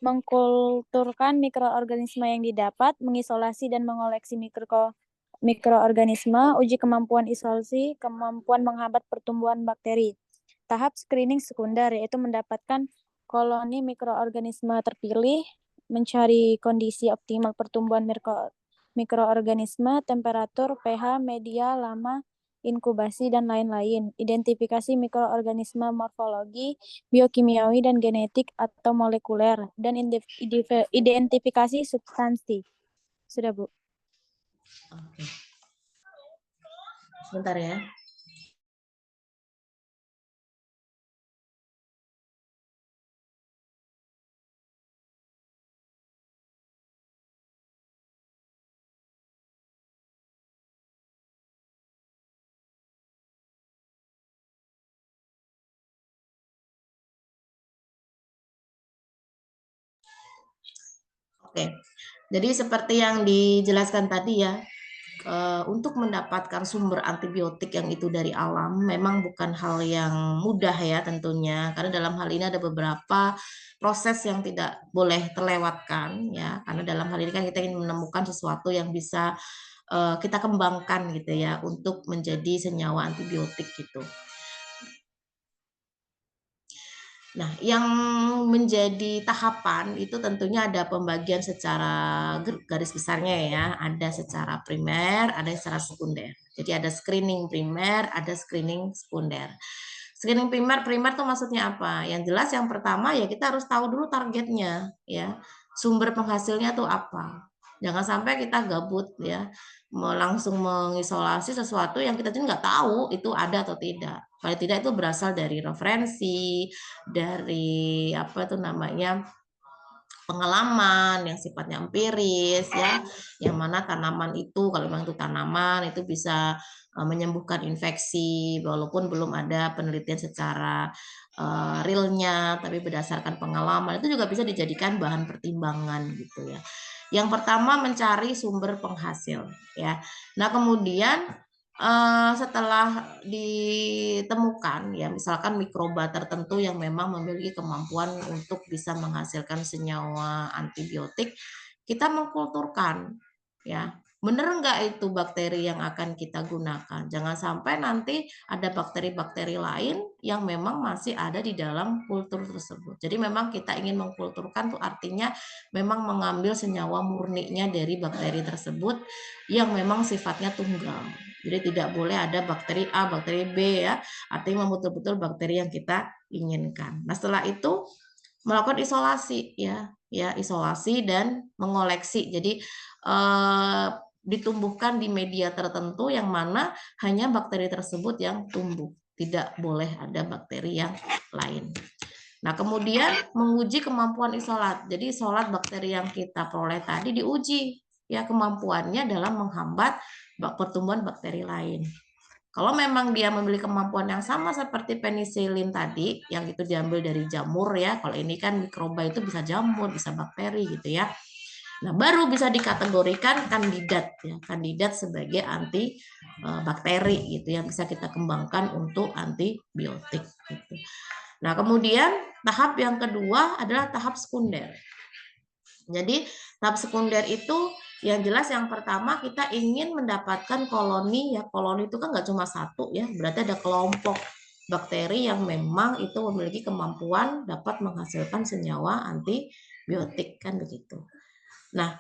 [SPEAKER 3] mengkulturkan mikroorganisme yang didapat, mengisolasi dan mengoleksi mikroorganisme, uji kemampuan isolasi, kemampuan menghambat pertumbuhan bakteri. Tahap screening sekunder yaitu mendapatkan koloni mikroorganisme terpilih, mencari kondisi optimal pertumbuhan mikroorganisme, temperatur, pH, media, lama, inkubasi, dan lain-lain. Identifikasi mikroorganisme morfologi, biokimiawi, dan genetik atau molekuler, dan identifikasi substansi. Sudah, Bu.
[SPEAKER 1] Oke. Sebentar ya. Oke, jadi seperti yang dijelaskan tadi ya, untuk mendapatkan sumber antibiotik yang itu dari alam memang bukan hal yang mudah ya tentunya, karena dalam hal ini ada beberapa proses yang tidak boleh terlewatkan ya, karena dalam hal ini kan kita ingin menemukan sesuatu yang bisa kita kembangkan gitu ya untuk menjadi senyawa antibiotik gitu. Nah, yang menjadi tahapan itu tentunya ada pembagian secara garis besarnya ya, ada secara primer, ada secara sekunder. Jadi ada screening primer, ada screening sekunder. Screening primer tuh maksudnya apa? Yang jelas yang pertama ya kita harus tahu dulu targetnya ya. Sumber penghasilnya tuh apa. Jangan sampai kita gabut ya, langsung mengisolasi sesuatu yang kita nggak tahu itu ada atau tidak. Paling tidak itu berasal dari referensi, dari apa itu namanya pengalaman yang sifatnya empiris ya, yang mana tanaman itu kalau memang itu tanaman itu bisa menyembuhkan infeksi walaupun belum ada penelitian secara realnya, tapi berdasarkan pengalaman itu juga bisa dijadikan bahan pertimbangan gitu ya. Yang pertama mencari sumber penghasil ya. Nah kemudian setelah ditemukan ya misalkan mikroba tertentu yang memang memiliki kemampuan untuk bisa menghasilkan senyawa antibiotik, kita mengkulturkan ya. Bener nggak itu bakteri yang akan kita gunakan? Jangan sampai nanti ada bakteri-bakteri lain yang memang masih ada di dalam kultur tersebut. Jadi memang kita ingin mengkulturkan tuh artinya memang mengambil senyawa murninya dari bakteri tersebut yang memang sifatnya tunggal. Jadi tidak boleh ada bakteri A, bakteri B ya. Artinya betul-betul bakteri yang kita inginkan. Nah, setelah itu melakukan isolasi ya, isolasi dan mengoleksi. Jadi ditumbuhkan di media tertentu yang mana hanya bakteri tersebut yang tumbuh. Tidak boleh ada bakteri yang lain. Nah, kemudian menguji kemampuan isolat. Jadi isolat bakteri yang kita peroleh tadi diuji ya kemampuannya dalam menghambat pertumbuhan bakteri lain. Kalau memang dia memiliki kemampuan yang sama seperti penisilin tadi, yang itu diambil dari jamur ya, kalau ini kan mikroba itu bisa jamur, bisa bakteri gitu ya. Nah, baru bisa dikategorikan kandidat ya, kandidat sebagai anti bakteri gitu yang bisa kita kembangkan untuk antibiotik gitu. Nah, kemudian tahap yang kedua adalah tahap sekunder. Jadi tahap sekunder itu yang jelas yang pertama kita ingin mendapatkan koloni ya, koloni itu kan nggak cuma satu ya, berarti ada kelompok bakteri yang memang itu memiliki kemampuan dapat menghasilkan senyawa antibiotik kan begitu. Nah,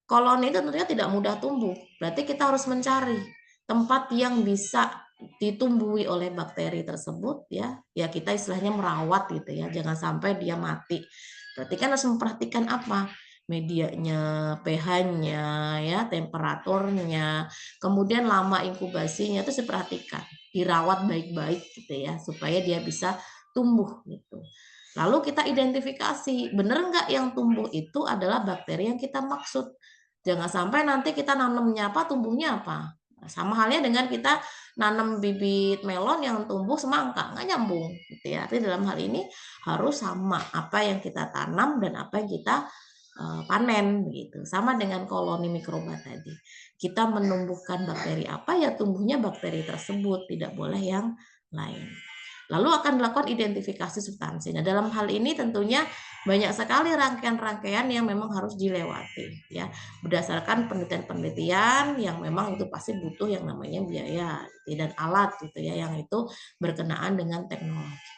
[SPEAKER 1] koloni itu tentunya tidak mudah tumbuh. Berarti kita harus mencari tempat yang bisa ditumbuhi oleh bakteri tersebut, ya. Ya kita istilahnya merawat gitu ya. Jangan sampai dia mati. Berarti kan harus memperhatikan apa? Medianya, pH-nya, ya, temperaturnya, kemudian lama inkubasinya itu diperhatikan, dirawat baik-baik gitu ya, supaya dia bisa tumbuh gitu. Lalu kita identifikasi, benar nggak yang tumbuh itu adalah bakteri yang kita maksud. Jangan sampai nanti kita nanamnya apa, tumbuhnya apa. Nah, sama halnya dengan kita nanam bibit melon yang tumbuh semangka, nggak nyambung gitu ya. Tapi dalam hal ini harus sama apa yang kita tanam dan apa yang kita panen begitu. Sama dengan koloni mikroba tadi. Kita menumbuhkan bakteri apa, ya tumbuhnya bakteri tersebut, tidak boleh yang lain. Lalu akan dilakukan identifikasi substansi. Nah, dalam hal ini tentunya banyak sekali rangkaian-rangkaian yang memang harus dilewati ya, berdasarkan penelitian-penelitian yang memang itu pasti butuh yang namanya biaya dan alat gitu ya, yang itu berkenaan dengan teknologi.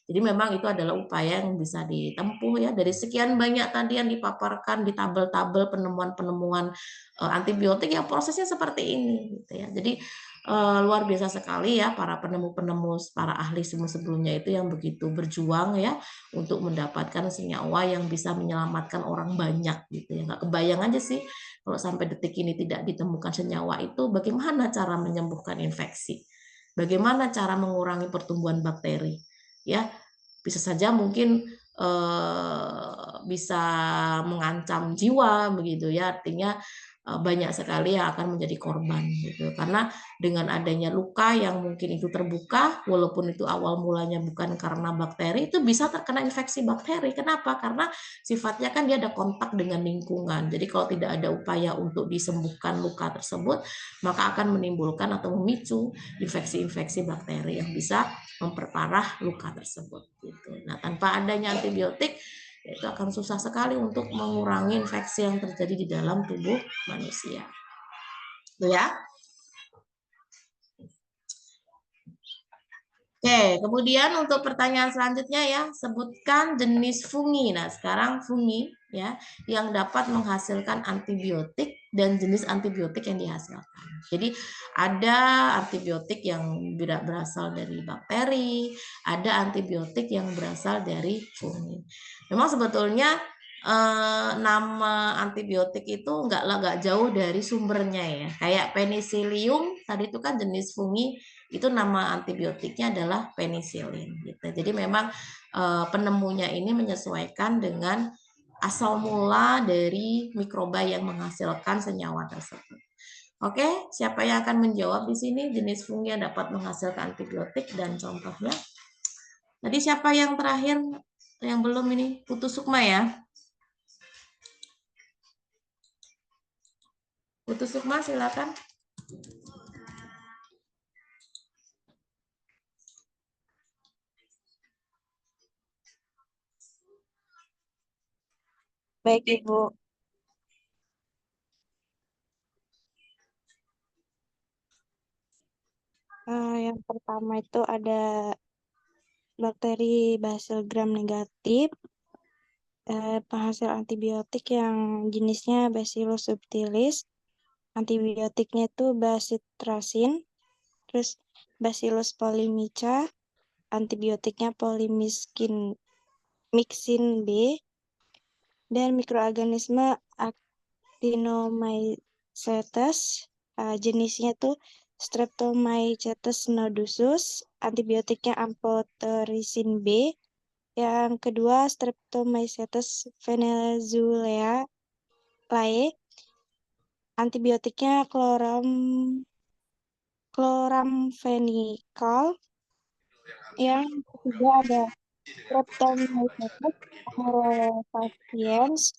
[SPEAKER 1] Jadi memang itu adalah upaya yang bisa ditempuh ya, dari sekian banyak tadi yang dipaparkan di tabel-tabel penemuan-penemuan antibiotik yang prosesnya seperti ini gitu ya. Jadi luar biasa sekali ya para penemu-penemu, para ahli sebelum-sebelumnya itu yang begitu berjuang ya untuk mendapatkan senyawa yang bisa menyelamatkan orang banyak gitu ya. Nggak kebayang aja sih kalau sampai detik ini tidak ditemukan senyawa itu, bagaimana cara menyembuhkan infeksi? Bagaimana cara mengurangi pertumbuhan bakteri? Ya, bisa saja mungkin bisa mengancam jiwa begitu ya, artinya banyak sekali yang akan menjadi korban gitu. Karena dengan adanya luka yang mungkin itu terbuka, walaupun itu awal mulanya bukan karena bakteri, itu bisa terkena infeksi bakteri. Kenapa? Karena sifatnya kan dia ada kontak dengan lingkungan. Jadi kalau tidak ada upaya untuk disembuhkan luka tersebut, maka akan menimbulkan atau memicu infeksi-infeksi bakteri yang bisa memperparah luka tersebut gitu. Nah, tanpa adanya antibiotik itu akan susah sekali untuk mengurangi infeksi yang terjadi di dalam tubuh manusia. Itu ya. Oke, kemudian untuk pertanyaan selanjutnya ya, sebutkan jenis fungi. Nah, sekarang fungi ya yang dapat menghasilkan antibiotik dan jenis antibiotik yang dihasilkan. Jadi ada antibiotik yang berasal dari bakteri, ada antibiotik yang berasal dari fungi. Memang sebetulnya nama antibiotik itu nggak jauh dari sumbernya ya. Kayak penicillium tadi itu kan jenis fungi, itu nama antibiotiknya adalah penisilin gitu. Jadi memang penemunya ini menyesuaikan dengan asal mula dari mikroba yang menghasilkan senyawa tersebut. Oke, siapa yang akan menjawab di sini jenis fungi yang dapat menghasilkan antibiotik dan contohnya? Tadi siapa yang terakhir yang belum ini? Putu Sukma ya? Putu Sukma silakan.
[SPEAKER 2] Baik, Ibu. Yang pertama itu ada bakteri Bacillus gram negatif, penghasil antibiotik yang jenisnya Bacillus subtilis. Antibiotiknya itu bacitracin, terus Bacillus polymica, antibiotiknya polymyxin B, dan mikroorganisme Actinomycetes, jenisnya itu Streptomycetes nodosus, antibiotiknya amphotericin B. Yang kedua Streptomycetes venezuelae, antibiotiknya chloramphenicol. Yang ketiga ada Streptomycetes aureolefaciems,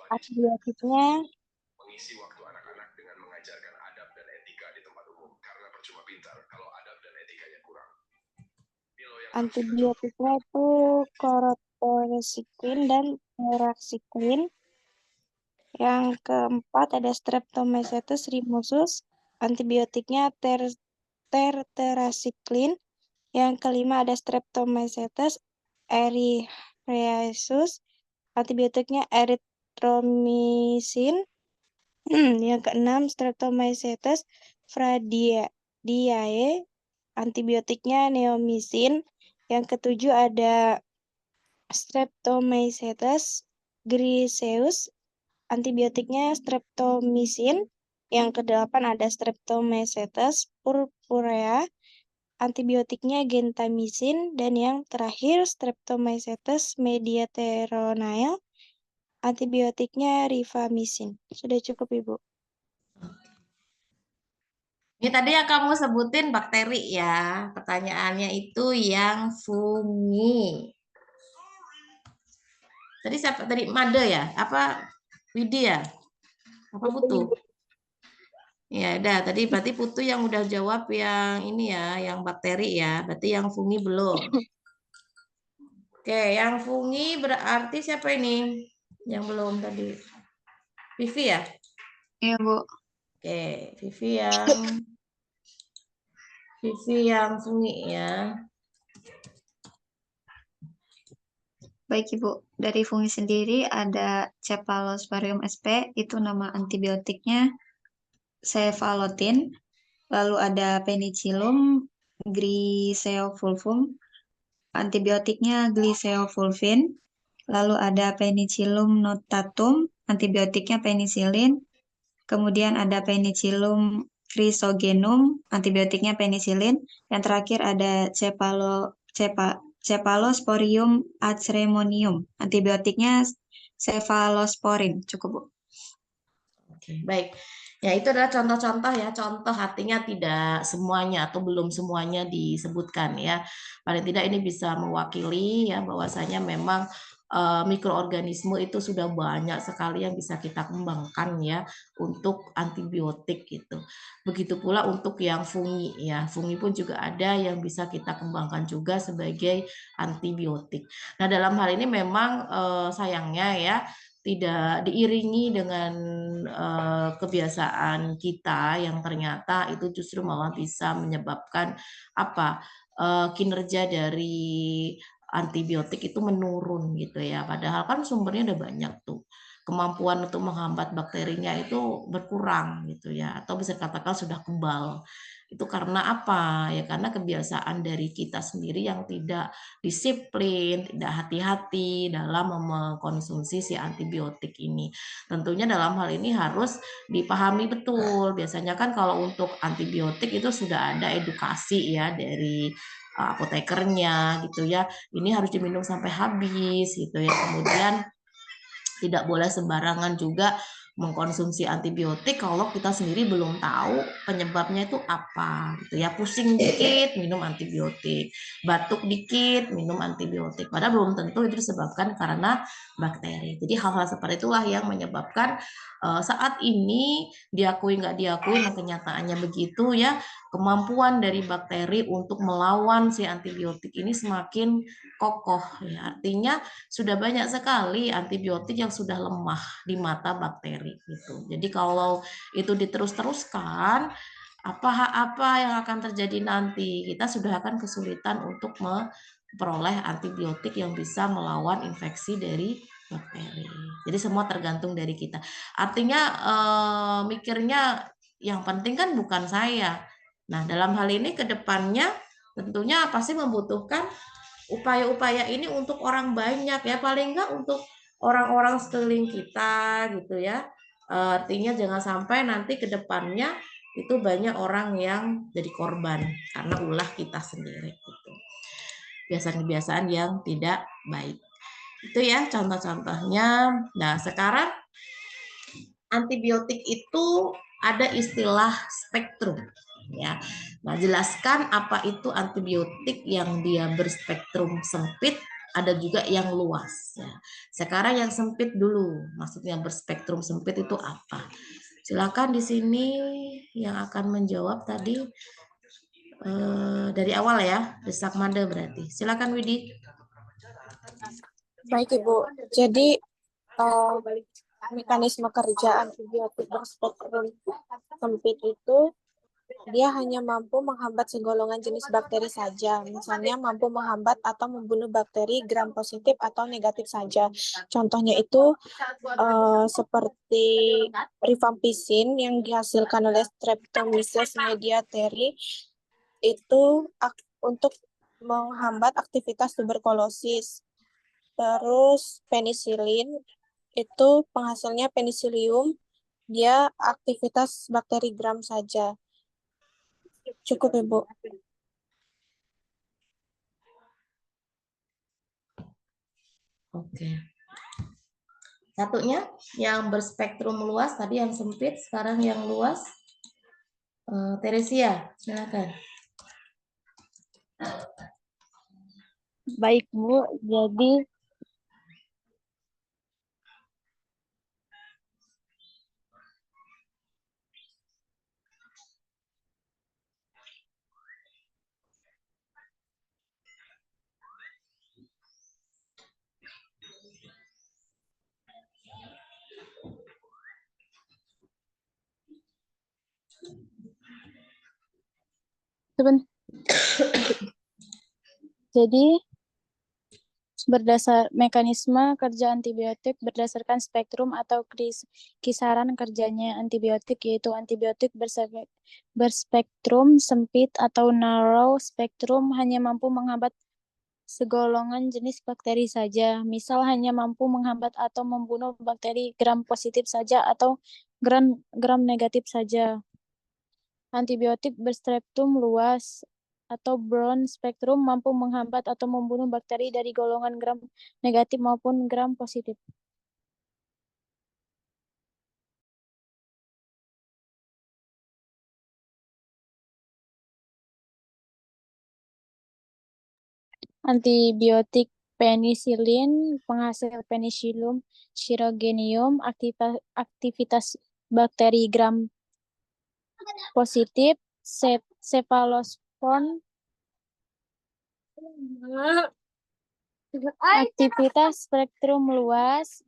[SPEAKER 2] antibiotiknya
[SPEAKER 6] mengisi waktu anak-anak dengan mengajarkan adab dan etika di tempat umum karena percuma pintar kalau adab dan etikanya kurang.
[SPEAKER 2] antibiotiknya itu chlorothoxiquin dan teracycline. Yang keempat ada Streptomycetes rhinosus, antibiotiknya teracycline. Yang kelima ada Streptomycetes erythraeus, antibiotiknya erythromycin. Yang keenam, Streptomycetes fradiae, antibiotiknya neomycin. Yang ketujuh ada Streptomycetes griseus, antibiotiknya streptomycin. Yang kedelapan ada Streptomycetes purpurea, antibiotiknya gentamicin. Dan yang terakhir Streptomycetes mediateronale, antibiotiknya rifamicin. Sudah cukup, Ibu.
[SPEAKER 1] Ini tadi yang kamu sebutin bakteri ya. Pertanyaannya itu yang fungi. Tadi siapa? Tadi Made ya? Apa Widi ya? Apa Putu? Ya udah, tadi berarti Putu yang udah jawab yang ini ya, yang bakteri ya. Berarti yang fungi belum. Oke, yang fungi berarti siapa ini? Yang belum tadi. Vivi ya?
[SPEAKER 4] Iya, Bu.
[SPEAKER 1] Oke, Vivi yang fungi ya.
[SPEAKER 4] Baik, Ibu. Dari fungi sendiri ada Cephalosporium sp, itu nama antibiotiknya cefalotin. Lalu ada Penicillium griseofulvum, antibiotiknya gliseofulvin. Lalu ada Penicillium notatum, antibiotiknya penicillin. Kemudian ada Penicillium chrysogenum, antibiotiknya penicillin. Yang terakhir ada Cephalosporium acremonium, antibiotiknya cephalosporin. Cukup, Bu.
[SPEAKER 1] Oke, baik. Ya, itu adalah contoh-contoh ya. Contoh artinya tidak semuanya atau belum semuanya disebutkan ya. Paling tidak ini bisa mewakili ya bahwasanya memang mikroorganisme itu sudah banyak sekali yang bisa kita kembangkan ya untuk antibiotik gitu. Begitu pula untuk yang fungi ya. Fungi pun juga ada yang bisa kita kembangkan juga sebagai antibiotik. Nah, dalam hal ini memang sayangnya ya tidak diiringi dengan kebiasaan kita yang ternyata itu justru malah bisa menyebabkan apa kinerja dari antibiotik itu menurun gitu ya. Padahal kan sumbernya udah banyak tuh. Kemampuan untuk menghambat bakterinya itu berkurang gitu ya, atau bisa dikatakan sudah kebal. Itu karena apa? Ya karena kebiasaan dari kita sendiri yang tidak disiplin, tidak hati-hati dalam mengkonsumsi si antibiotik ini. Tentunya dalam hal ini harus dipahami betul. Biasanya kan kalau untuk antibiotik itu sudah ada edukasi ya dari apotekernya gitu ya. Ini harus diminum sampai habis gitu ya. Kemudian tidak boleh sembarangan juga mengkonsumsi antibiotik kalau kita sendiri belum tahu penyebabnya itu apa gitu ya. Pusing dikit minum antibiotik, batuk dikit minum antibiotik, padahal belum tentu itu disebabkan karena bakteri. Jadi hal-hal seperti itulah yang menyebabkan saat ini diakui nggak diakui, nah kenyataannya begitu ya, kemampuan dari bakteri untuk melawan si antibiotik ini semakin kokoh ya. Artinya sudah banyak sekali antibiotik yang sudah lemah di mata bakteri gitu. Jadi kalau itu diterus-teruskan, apa yang akan terjadi nanti? Kita sudah akan kesulitan untuk memperoleh antibiotik yang bisa melawan infeksi dari bakteri. Jadi semua tergantung dari kita. Artinya mikirnya yang penting kan bukan saya. Nah, dalam hal ini ke depannya tentunya pasti membutuhkan upaya-upaya ini untuk orang banyak ya, paling enggak untuk orang-orang sekeliling kita gitu ya. Artinya jangan sampai nanti ke depannya itu banyak orang yang jadi korban karena ulah kita sendiri gitu. Kebiasaan-kebiasaan yang tidak baik. Itu ya contoh-contohnya. Nah, sekarang antibiotik itu ada istilah spektrum ya. Nah, jelaskan apa itu antibiotik yang dia berspektrum sempit, ada juga yang luas ya. Sekarang yang sempit dulu, maksudnya berspektrum sempit itu apa? Silakan di sini yang akan menjawab tadi dari awal ya, Desak Made berarti. Silakan Widi.
[SPEAKER 2] Baik, Ibu. Jadi mekanisme kerja antibiotik berspektrum sempit itu dia hanya mampu menghambat segolongan jenis bakteri saja. Misalnya mampu menghambat atau membunuh bakteri gram positif atau negatif saja. Contohnya itu seperti rifampicin yang dihasilkan oleh Streptomyces mediateri itu untuk menghambat aktivitas tuberkulosis. Terus penisilin itu penghasilnya penicillium, dia aktivitas bakteri gram saja. Cukup, Ibu.
[SPEAKER 1] Oke. Satunya yang berspektrum luas, tadi yang sempit, sekarang yang luas. Teresia, silakan.
[SPEAKER 3] Baik, Bu. Jadi Jadi berdasar mekanisme kerja antibiotik berdasarkan spektrum atau kisaran kerjanya antibiotik, yaitu antibiotik berspektrum sempit atau narrow spektrum hanya mampu menghambat segolongan jenis bakteri saja. Misal hanya mampu menghambat atau membunuh bakteri gram positif saja atau gram negatif saja. Antibiotik berspektrum luas atau broad spektrum mampu menghambat atau membunuh bakteri dari golongan gram negatif maupun gram positif. Antibiotik penisilin, penghasil Penicillium chirogenium, aktivitas bakteri gram positif, cephalosporin, aktivitas spektrum luas,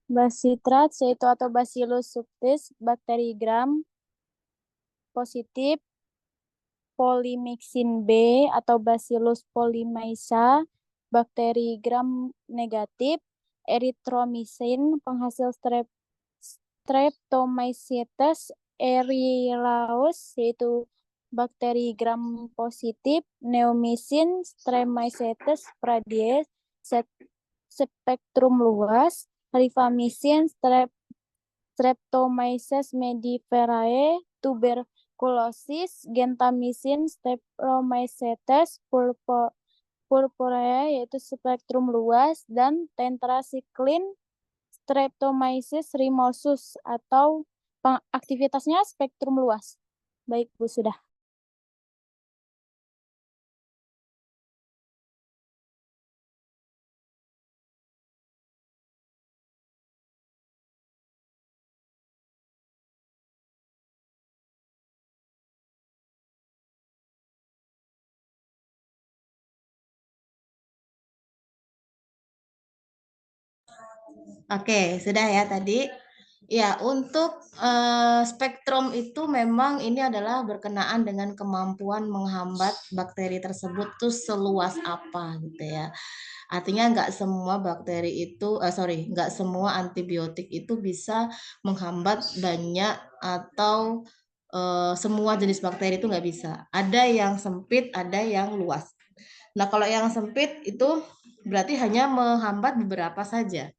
[SPEAKER 3] Bacillus yaitu atau Bacillus subtilis, bakteri gram positif, polymyxin B atau Bacillus polymyxa, bakteri gram negatif, erythromycin, penghasil Streptomycetes erylaeus yaitu bakteri gram positif, neomycin, Streptomycetes pradie, spektrum luas, rifamycin, Streptomyces mediferae, tuberkulosis, gentamicin, Streptomycetes purpurea yaitu spektrum luas, dan tetracycline, Streptomyces rhinosus atau aktivitasnya spektrum luas. Baik, Bu, sudah.
[SPEAKER 1] Oke, sudah ya tadi. Ya, untuk spektrum itu memang ini adalah berkenaan dengan kemampuan menghambat bakteri tersebut tuh seluas apa gitu ya. Artinya nggak semua bakteri itu, nggak semua antibiotik itu bisa menghambat banyak atau semua jenis bakteri itu nggak bisa. Ada yang sempit, ada yang luas. Nah, kalau yang sempit itu berarti hanya menghambat beberapa saja.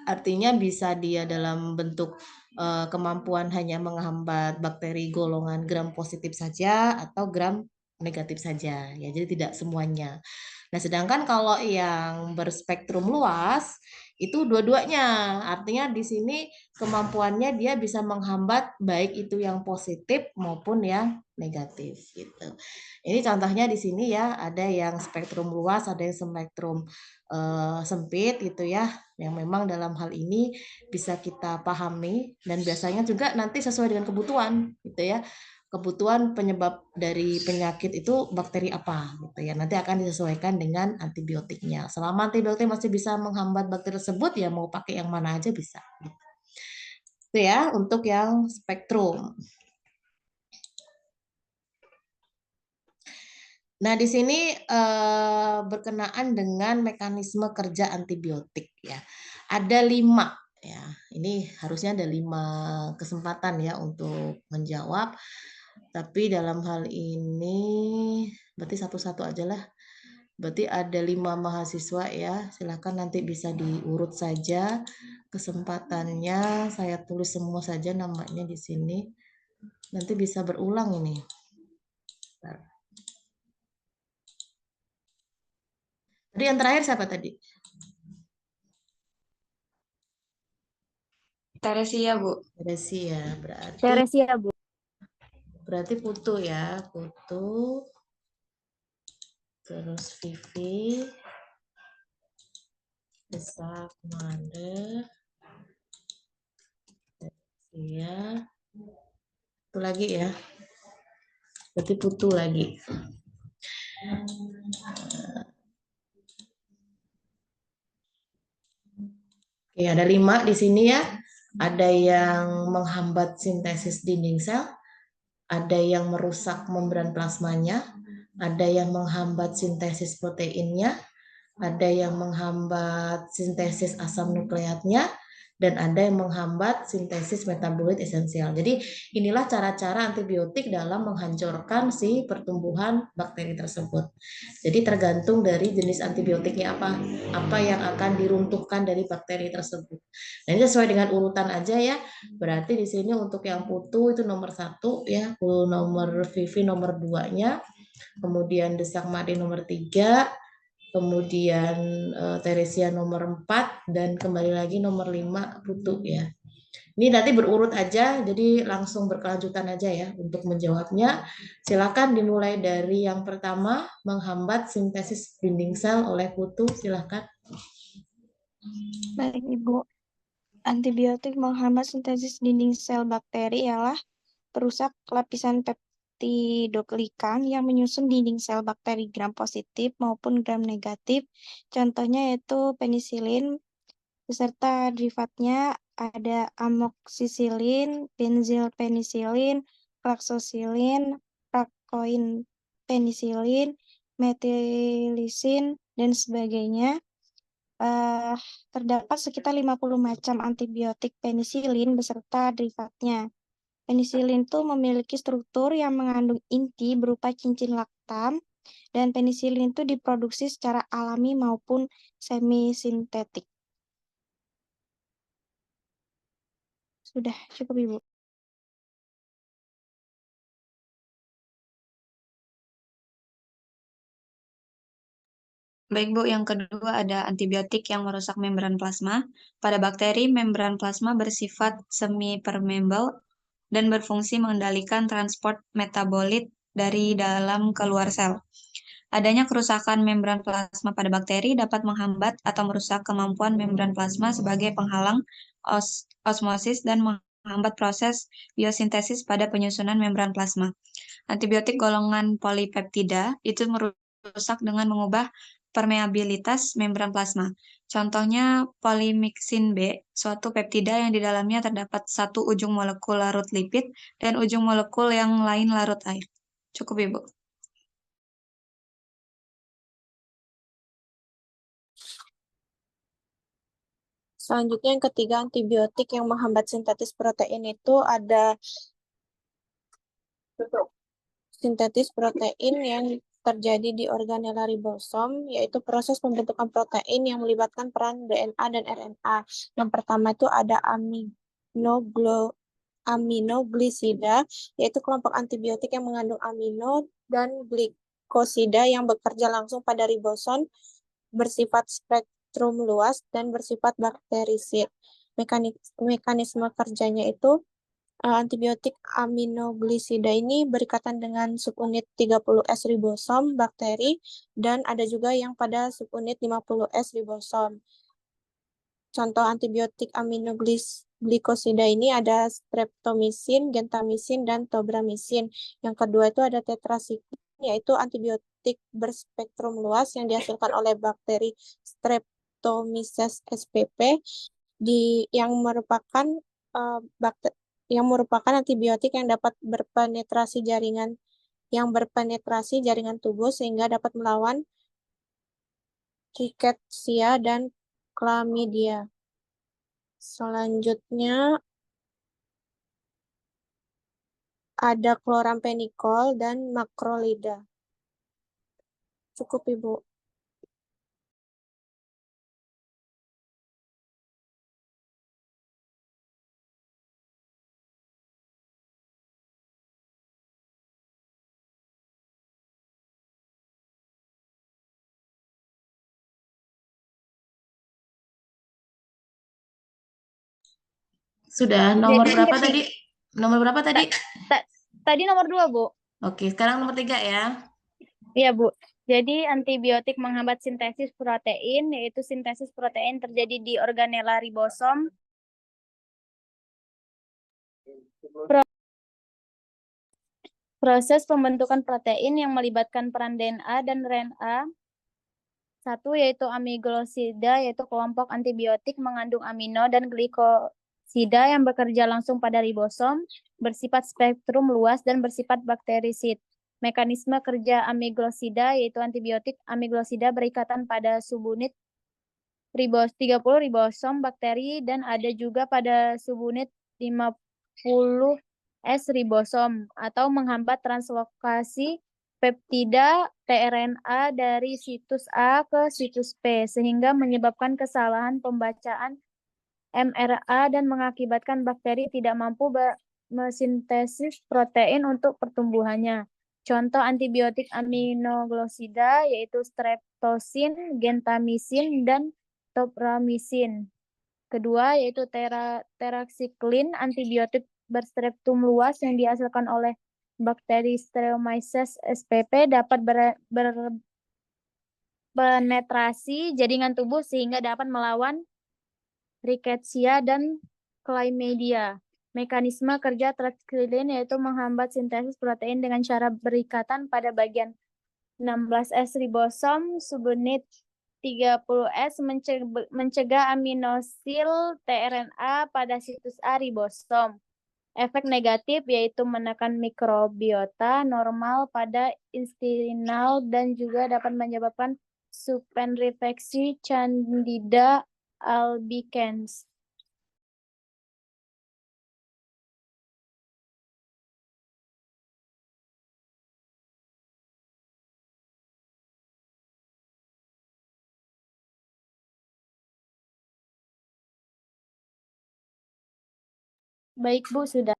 [SPEAKER 1] Artinya bisa dia dalam bentuk kemampuan hanya menghambat bakteri golongan gram positif saja atau gram negatif saja ya, jadi tidak semuanya. Nah, sedangkan kalau yang berspektrum luas itu dua-duanya, artinya di sini kemampuannya dia bisa menghambat baik itu yang positif maupun yang negatif gitu. Ini contohnya di sini ya, ada yang spektrum luas, ada yang spektrum sempit gitu ya, yang memang dalam hal ini bisa kita pahami dan biasanya juga nanti sesuai dengan kebutuhan gitu ya. kebutuhan penyebab dari penyakit itu bakteri apa gitu ya. Nanti akan disesuaikan dengan antibiotiknya. Selama antibiotik masih bisa menghambat bakteri tersebut ya mau pakai yang mana aja bisa. Itu ya untuk yang spektrum. Nah, di sini berkenaan dengan mekanisme kerja antibiotik ya. Ada 5 ya. Ini harusnya ada 5 kesempatan ya untuk menjawab. Tapi dalam hal ini berarti satu-satu aja lah. Berarti ada 5 mahasiswa ya. Silakan nanti bisa diurut saja kesempatannya. Saya tulis semua saja namanya di sini. Nanti bisa berulang ini. Bentar. Tadi yang terakhir siapa tadi?
[SPEAKER 4] Teresia, Bu.
[SPEAKER 1] Teresia, berarti
[SPEAKER 3] Teresia, Bu.
[SPEAKER 1] Putu ya, Putu. Terus Vivi. Desak Made. Teresia. Itu lagi ya. Berarti Putu lagi. Oke, ada 5 di sini ya. Ada yang menghambat sintesis dinding sel, ada yang merusak membran plasmanya, ada yang menghambat sintesis proteinnya, ada yang menghambat sintesis asam nukleatnya, dan ada yang menghambat sintesis metabolit esensial. Jadi inilah cara-cara antibiotik dalam menghancurkan si pertumbuhan bakteri tersebut. Jadi tergantung dari jenis antibiotiknya apa yang akan diruntuhkan dari bakteri tersebut. Nah, ini sesuai dengan urutan aja ya. Berarti di sini untuk yang Putu itu nomor 1 ya, nomor Vivi nomor 2-nya, kemudian Desak Made nomor 3, kemudian Teresia nomor 4, dan kembali lagi nomor 5 Putu ya. Ini nanti berurut aja, jadi langsung berkelanjutan aja ya untuk menjawabnya. Silakan dimulai dari yang pertama, menghambat sintesis dinding sel oleh Putu, silakan.
[SPEAKER 2] Baik, Ibu. Antibiotik menghambat sintesis dinding sel bakteri ialah perusak lapisan peptidoglikan yang menyusun dinding sel bakteri gram positif maupun gram negatif. Contohnya yaitu penisilin beserta derivatnya ada amoksisilin, benzilpenisilin, klaksosilin, prakoin penisilin, metilisin, dan sebagainya. Terdapat sekitar 50 macam antibiotik penisilin beserta derivatnya. Penisilin itu memiliki struktur yang mengandung inti berupa cincin laktam, dan penisilin itu diproduksi secara alami maupun semi-sintetik. Sudah cukup, Ibu.
[SPEAKER 4] Baik, Bu. Yang kedua ada antibiotik yang merusak membran plasma. Pada bakteri, membran plasma bersifat semi-permeable dan berfungsi mengendalikan transport metabolit dari dalam keluar sel. Adanya kerusakan membran plasma pada bakteri dapat menghambat atau merusak kemampuan membran plasma sebagai penghalang osmosis dan menghambat proses biosintesis pada penyusunan membran plasma. Antibiotik golongan polipeptida itu merusak dengan mengubah permeabilitas membran plasma. Contohnya polimixin B, suatu peptida yang di dalamnya terdapat satu ujung molekul larut lipid dan ujung molekul yang lain larut air. Cukup, Ibu.
[SPEAKER 2] Selanjutnya yang ketiga, antibiotik yang menghambat sintetis protein itu ada sintetis protein yang terjadi di organela ribosom, yaitu proses pembentukan protein yang melibatkan peran DNA dan RNA. Yang pertama itu ada aminoglisida, yaitu kelompok antibiotik yang mengandung amino dan glikosida yang bekerja langsung pada ribosom, bersifat spektrum luas dan bersifat bakterisid. Mekanisme kerjanya itu antibiotik aminoglisida ini berikatan dengan subunit 30S ribosom bakteri dan ada juga yang pada subunit 50S ribosom. Contoh antibiotik aminoglisida glikosida ini ada streptomisin, gentamisin, dan tobramycin. Yang kedua itu ada tetrasiklin, yaitu antibiotik berspektrum luas yang dihasilkan oleh bakteri Streptomyces spp yang merupakan antibiotik yang dapat berpenetrasi jaringan tubuh sehingga dapat melawan rickettsia dan chlamydia. Selanjutnya ada chloramphenicol dan macrolida. Cukup, Ibu.
[SPEAKER 1] Sudah nomor
[SPEAKER 3] Jadi
[SPEAKER 1] berapa tadi? Nomor berapa tadi?
[SPEAKER 3] Tadi nomor 2, Bu.
[SPEAKER 1] Oke, sekarang nomor 3 ya.
[SPEAKER 3] Iya, Bu. Jadi antibiotik menghambat sintesis protein, yaitu sintesis protein terjadi di organela ribosom. Proses pembentukan protein yang melibatkan peran DNA dan RNA. Satu yaitu amiglosida, yaitu kelompok antibiotik mengandung amino dan glikosida yang bekerja langsung pada ribosom, bersifat spektrum luas dan bersifat bakterisid. Mekanisme kerja amiglosida yaitu antibiotik amiglosida berikatan pada subunit 30 ribosom bakteri dan ada juga pada subunit 50 S ribosom atau menghambat translokasi peptida tRNA dari situs A ke situs P sehingga menyebabkan kesalahan pembacaan mRNA dan mengakibatkan bakteri tidak mampu mesintesis protein untuk pertumbuhannya. Contoh antibiotik aminoglosida yaitu streptosin, gentamisin, dan tobramycin. Kedua yaitu teraksiklin, antibiotik berspektrum luas yang dihasilkan oleh bakteri Streptomyces spp dapat berpenetrasi jaringan tubuh sehingga dapat melawan rickettsia dan chlamydia. Mekanisme kerja teraksiklin yaitu menghambat sintesis protein dengan cara berikatan pada bagian 16S ribosom subunit 30S mencegah aminosil tRNA pada situs A ribosom. Efek negatif yaitu menekan mikrobiota normal pada intestinal dan juga dapat menyebabkan superinfeksi Candida albicans. Baik, Bu, sudah.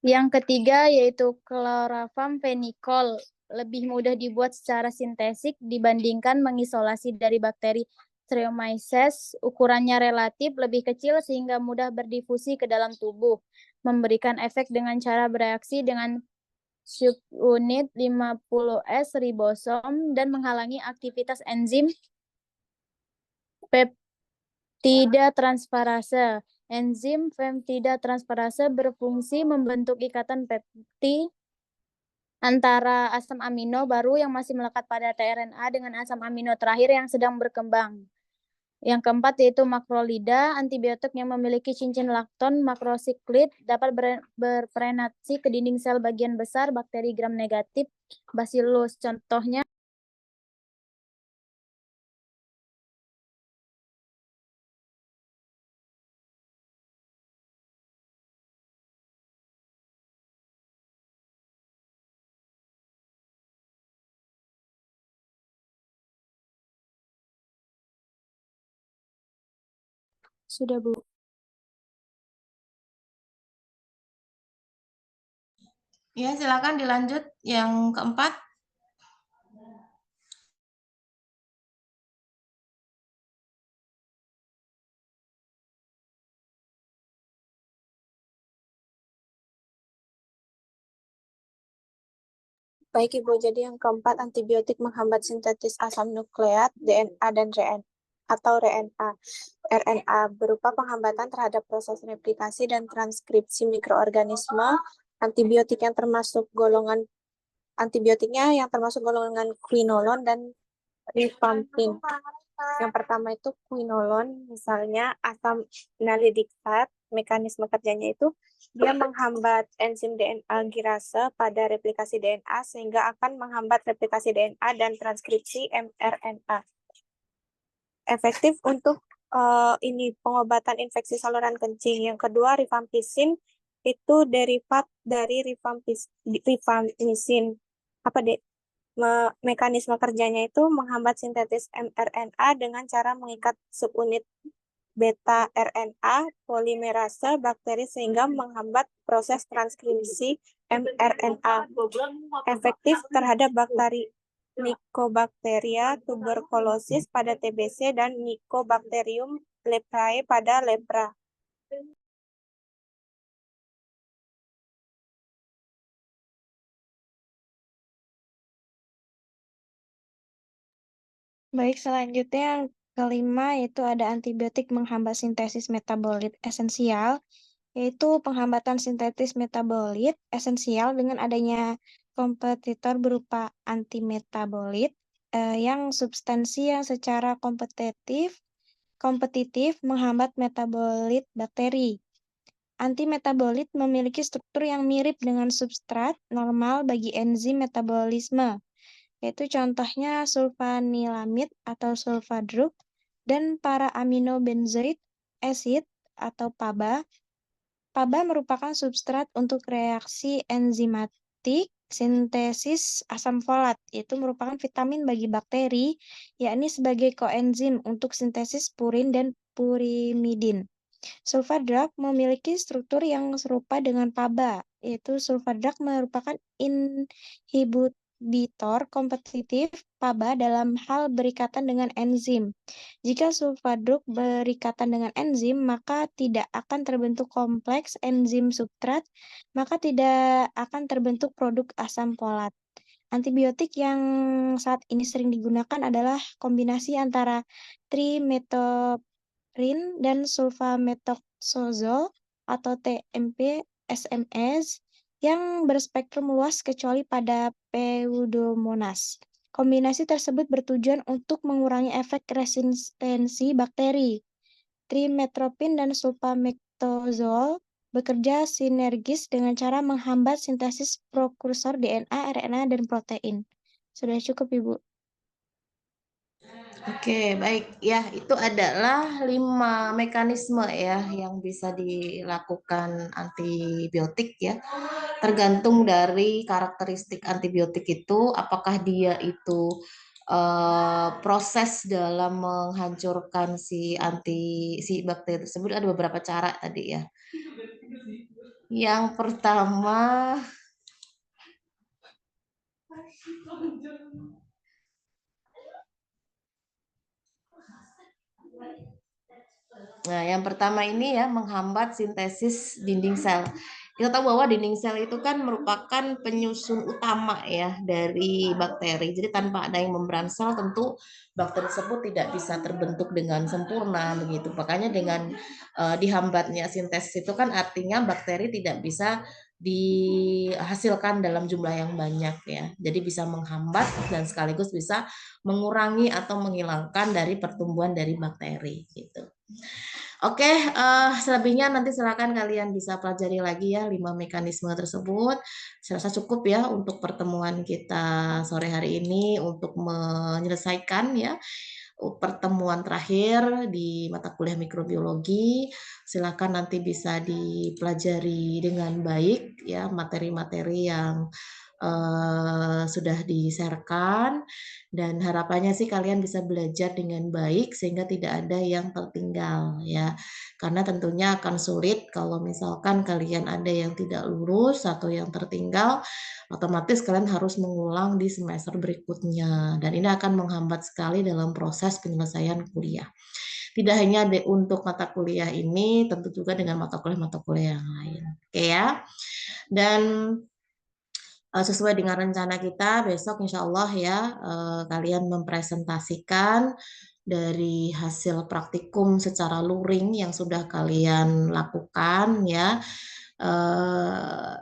[SPEAKER 3] Yang ketiga yaitu chloramphenicol, lebih mudah dibuat secara sintetik dibandingkan mengisolasi dari bakteri Streptomyces. Ukurannya relatif lebih kecil sehingga mudah berdifusi ke dalam tubuh, memberikan efek dengan cara bereaksi dengan subunit 50S ribosom dan menghalangi aktivitas enzim peptida transferase. Enzim peptida transferase berfungsi membentuk ikatan peptid antara asam amino baru yang masih melekat pada tRNA dengan asam amino terakhir yang sedang berkembang. Yang keempat yaitu makrolida, antibiotik yang memiliki cincin lakton makrosiklit dapat berpenetrasi ke dinding sel bagian besar bakteri gram negatif Bacillus. Contohnya
[SPEAKER 2] Sudah, Bu.
[SPEAKER 1] Ya, silakan dilanjut yang keempat.
[SPEAKER 2] Baik, Ibu. Jadi yang keempat, antibiotik menghambat sintetis asam nukleat, DNA dan RNA berupa penghambatan terhadap proses replikasi dan transkripsi mikroorganisme. Antibiotiknya yang termasuk golongan quinolon dan rifampin. Yang pertama itu quinolon, misalnya asam nalidiksat, mekanisme kerjanya itu dia menghambat enzim DNA girase pada replikasi DNA sehingga akan menghambat replikasi DNA dan transkripsi mRNA. Efektif untuk ini pengobatan infeksi saluran kencing. Yang kedua, rifampisin itu derivat dari rifamycin. Apa deh? Mekanisme kerjanya itu menghambat sintetis mRNA dengan cara mengikat subunit beta RNA polimerase bakteri sehingga menghambat proses transkripsi mRNA. Efektif terhadap bakteri Mycobacteria tuberculosis pada TBC dan Mycobacterium leprae pada lepra.
[SPEAKER 7] Baik, selanjutnya yang kelima yaitu ada antibiotik menghambat sintesis metabolit esensial, yaitu penghambatan sintetis metabolit esensial dengan adanya kompetitor berupa antimetabolit yang substansi yang secara kompetitif menghambat metabolit bakteri. Antimetabolit memiliki struktur yang mirip dengan substrat normal bagi enzim metabolisme, yaitu contohnya sulfanilamid atau sulfadrug dan para aminobenzoic acid atau PABA. PABA merupakan substrat untuk reaksi enzimatik sintesis asam folat, yaitu merupakan vitamin bagi bakteri, yakni sebagai koenzim untuk sintesis purin dan purimidin. Sulfadrug memiliki struktur yang serupa dengan PABA, yaitu sulfadrug merupakan inhibitor kompetitif PABA dalam hal berikatan dengan enzim. Jika sulfadrug berikatan dengan enzim, maka tidak akan terbentuk kompleks enzim substrat, maka tidak akan terbentuk produk asam folat. Antibiotik yang saat ini sering digunakan adalah kombinasi antara trimetoprim dan sulfamethoxazole atau TMP SMS yang berspektrum luas kecuali pada Pseudomonas. Kombinasi tersebut bertujuan untuk mengurangi efek resistensi bakteri. Trimetoprim dan sulfamethoxazole bekerja sinergis dengan cara menghambat sintesis prekursor DNA, RNA, dan protein. Sudah cukup, Ibu.
[SPEAKER 1] Oke, baik. Ya, itu adalah 5 mekanisme ya yang bisa dilakukan antibiotik ya. Tergantung dari karakteristik antibiotik itu, apakah dia itu proses dalam menghancurkan si bakteri tersebut. Ada beberapa cara tadi ya. Yang pertama, nah, yang pertama ini ya menghambat sintesis dinding sel. Kita tahu bahwa dinding sel itu kan merupakan penyusun utama ya dari bakteri. Jadi tanpa ada yang membran sel tentu bakteri tersebut tidak bisa terbentuk dengan sempurna begitu. Makanya dengan dihambatnya sintesis itu kan artinya bakteri tidak bisa dihasilkan dalam jumlah yang banyak ya. Jadi bisa menghambat dan sekaligus bisa mengurangi atau menghilangkan dari pertumbuhan dari bakteri gitu. Oke, selebihnya nanti silakan kalian bisa pelajari lagi ya 5 mekanisme tersebut. Saya rasa cukup ya untuk pertemuan kita sore hari ini untuk menyelesaikan ya pertemuan terakhir di mata kuliah mikrobiologi. Silakan nanti bisa dipelajari dengan baik ya materi-materi yang sudah di-share-kan, dan harapannya sih kalian bisa belajar dengan baik sehingga tidak ada yang tertinggal ya. Karena tentunya akan sulit kalau misalkan kalian ada yang tidak lurus atau yang tertinggal, otomatis kalian harus mengulang di semester berikutnya, dan ini akan menghambat sekali dalam proses penyelesaian kuliah. Tidak hanya untuk mata kuliah ini, tentu juga dengan mata kuliah yang lain. Oke ya. Dan sesuai dengan rencana kita besok insya Allah ya, kalian mempresentasikan dari hasil praktikum secara luring yang sudah kalian lakukan ya.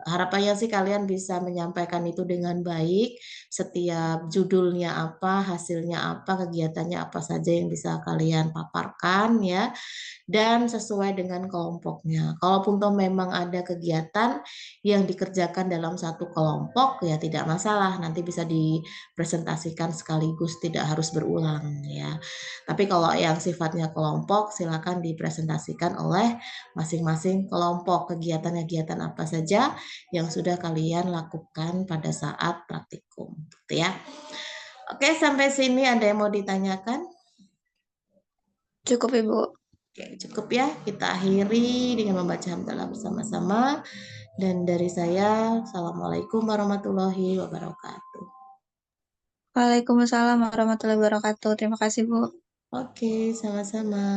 [SPEAKER 1] Harapannya sih kalian bisa menyampaikan itu dengan baik, setiap judulnya apa, hasilnya apa, kegiatannya apa saja yang bisa kalian paparkan ya, dan sesuai dengan kelompoknya. Kalaupun toh memang ada kegiatan yang dikerjakan dalam satu kelompok ya tidak masalah, nanti bisa dipresentasikan sekaligus, tidak harus berulang ya. Tapi kalau yang sifatnya kelompok silakan dipresentasikan oleh masing-masing kelompok, kegiatan-kegiatan apa saja yang sudah kalian lakukan pada saat praktikum gitu ya. Oke, sampai sini ada yang mau ditanyakan?
[SPEAKER 4] Cukup, Ibu.
[SPEAKER 1] Oke, cukup ya. Kita akhiri dengan membaca hamdalah bersama-sama. Dan dari saya, Assalamualaikum warahmatullahi wabarakatuh.
[SPEAKER 4] Waalaikumsalam warahmatullahi wabarakatuh. Terima kasih, Bu.
[SPEAKER 1] Oke, sama-sama.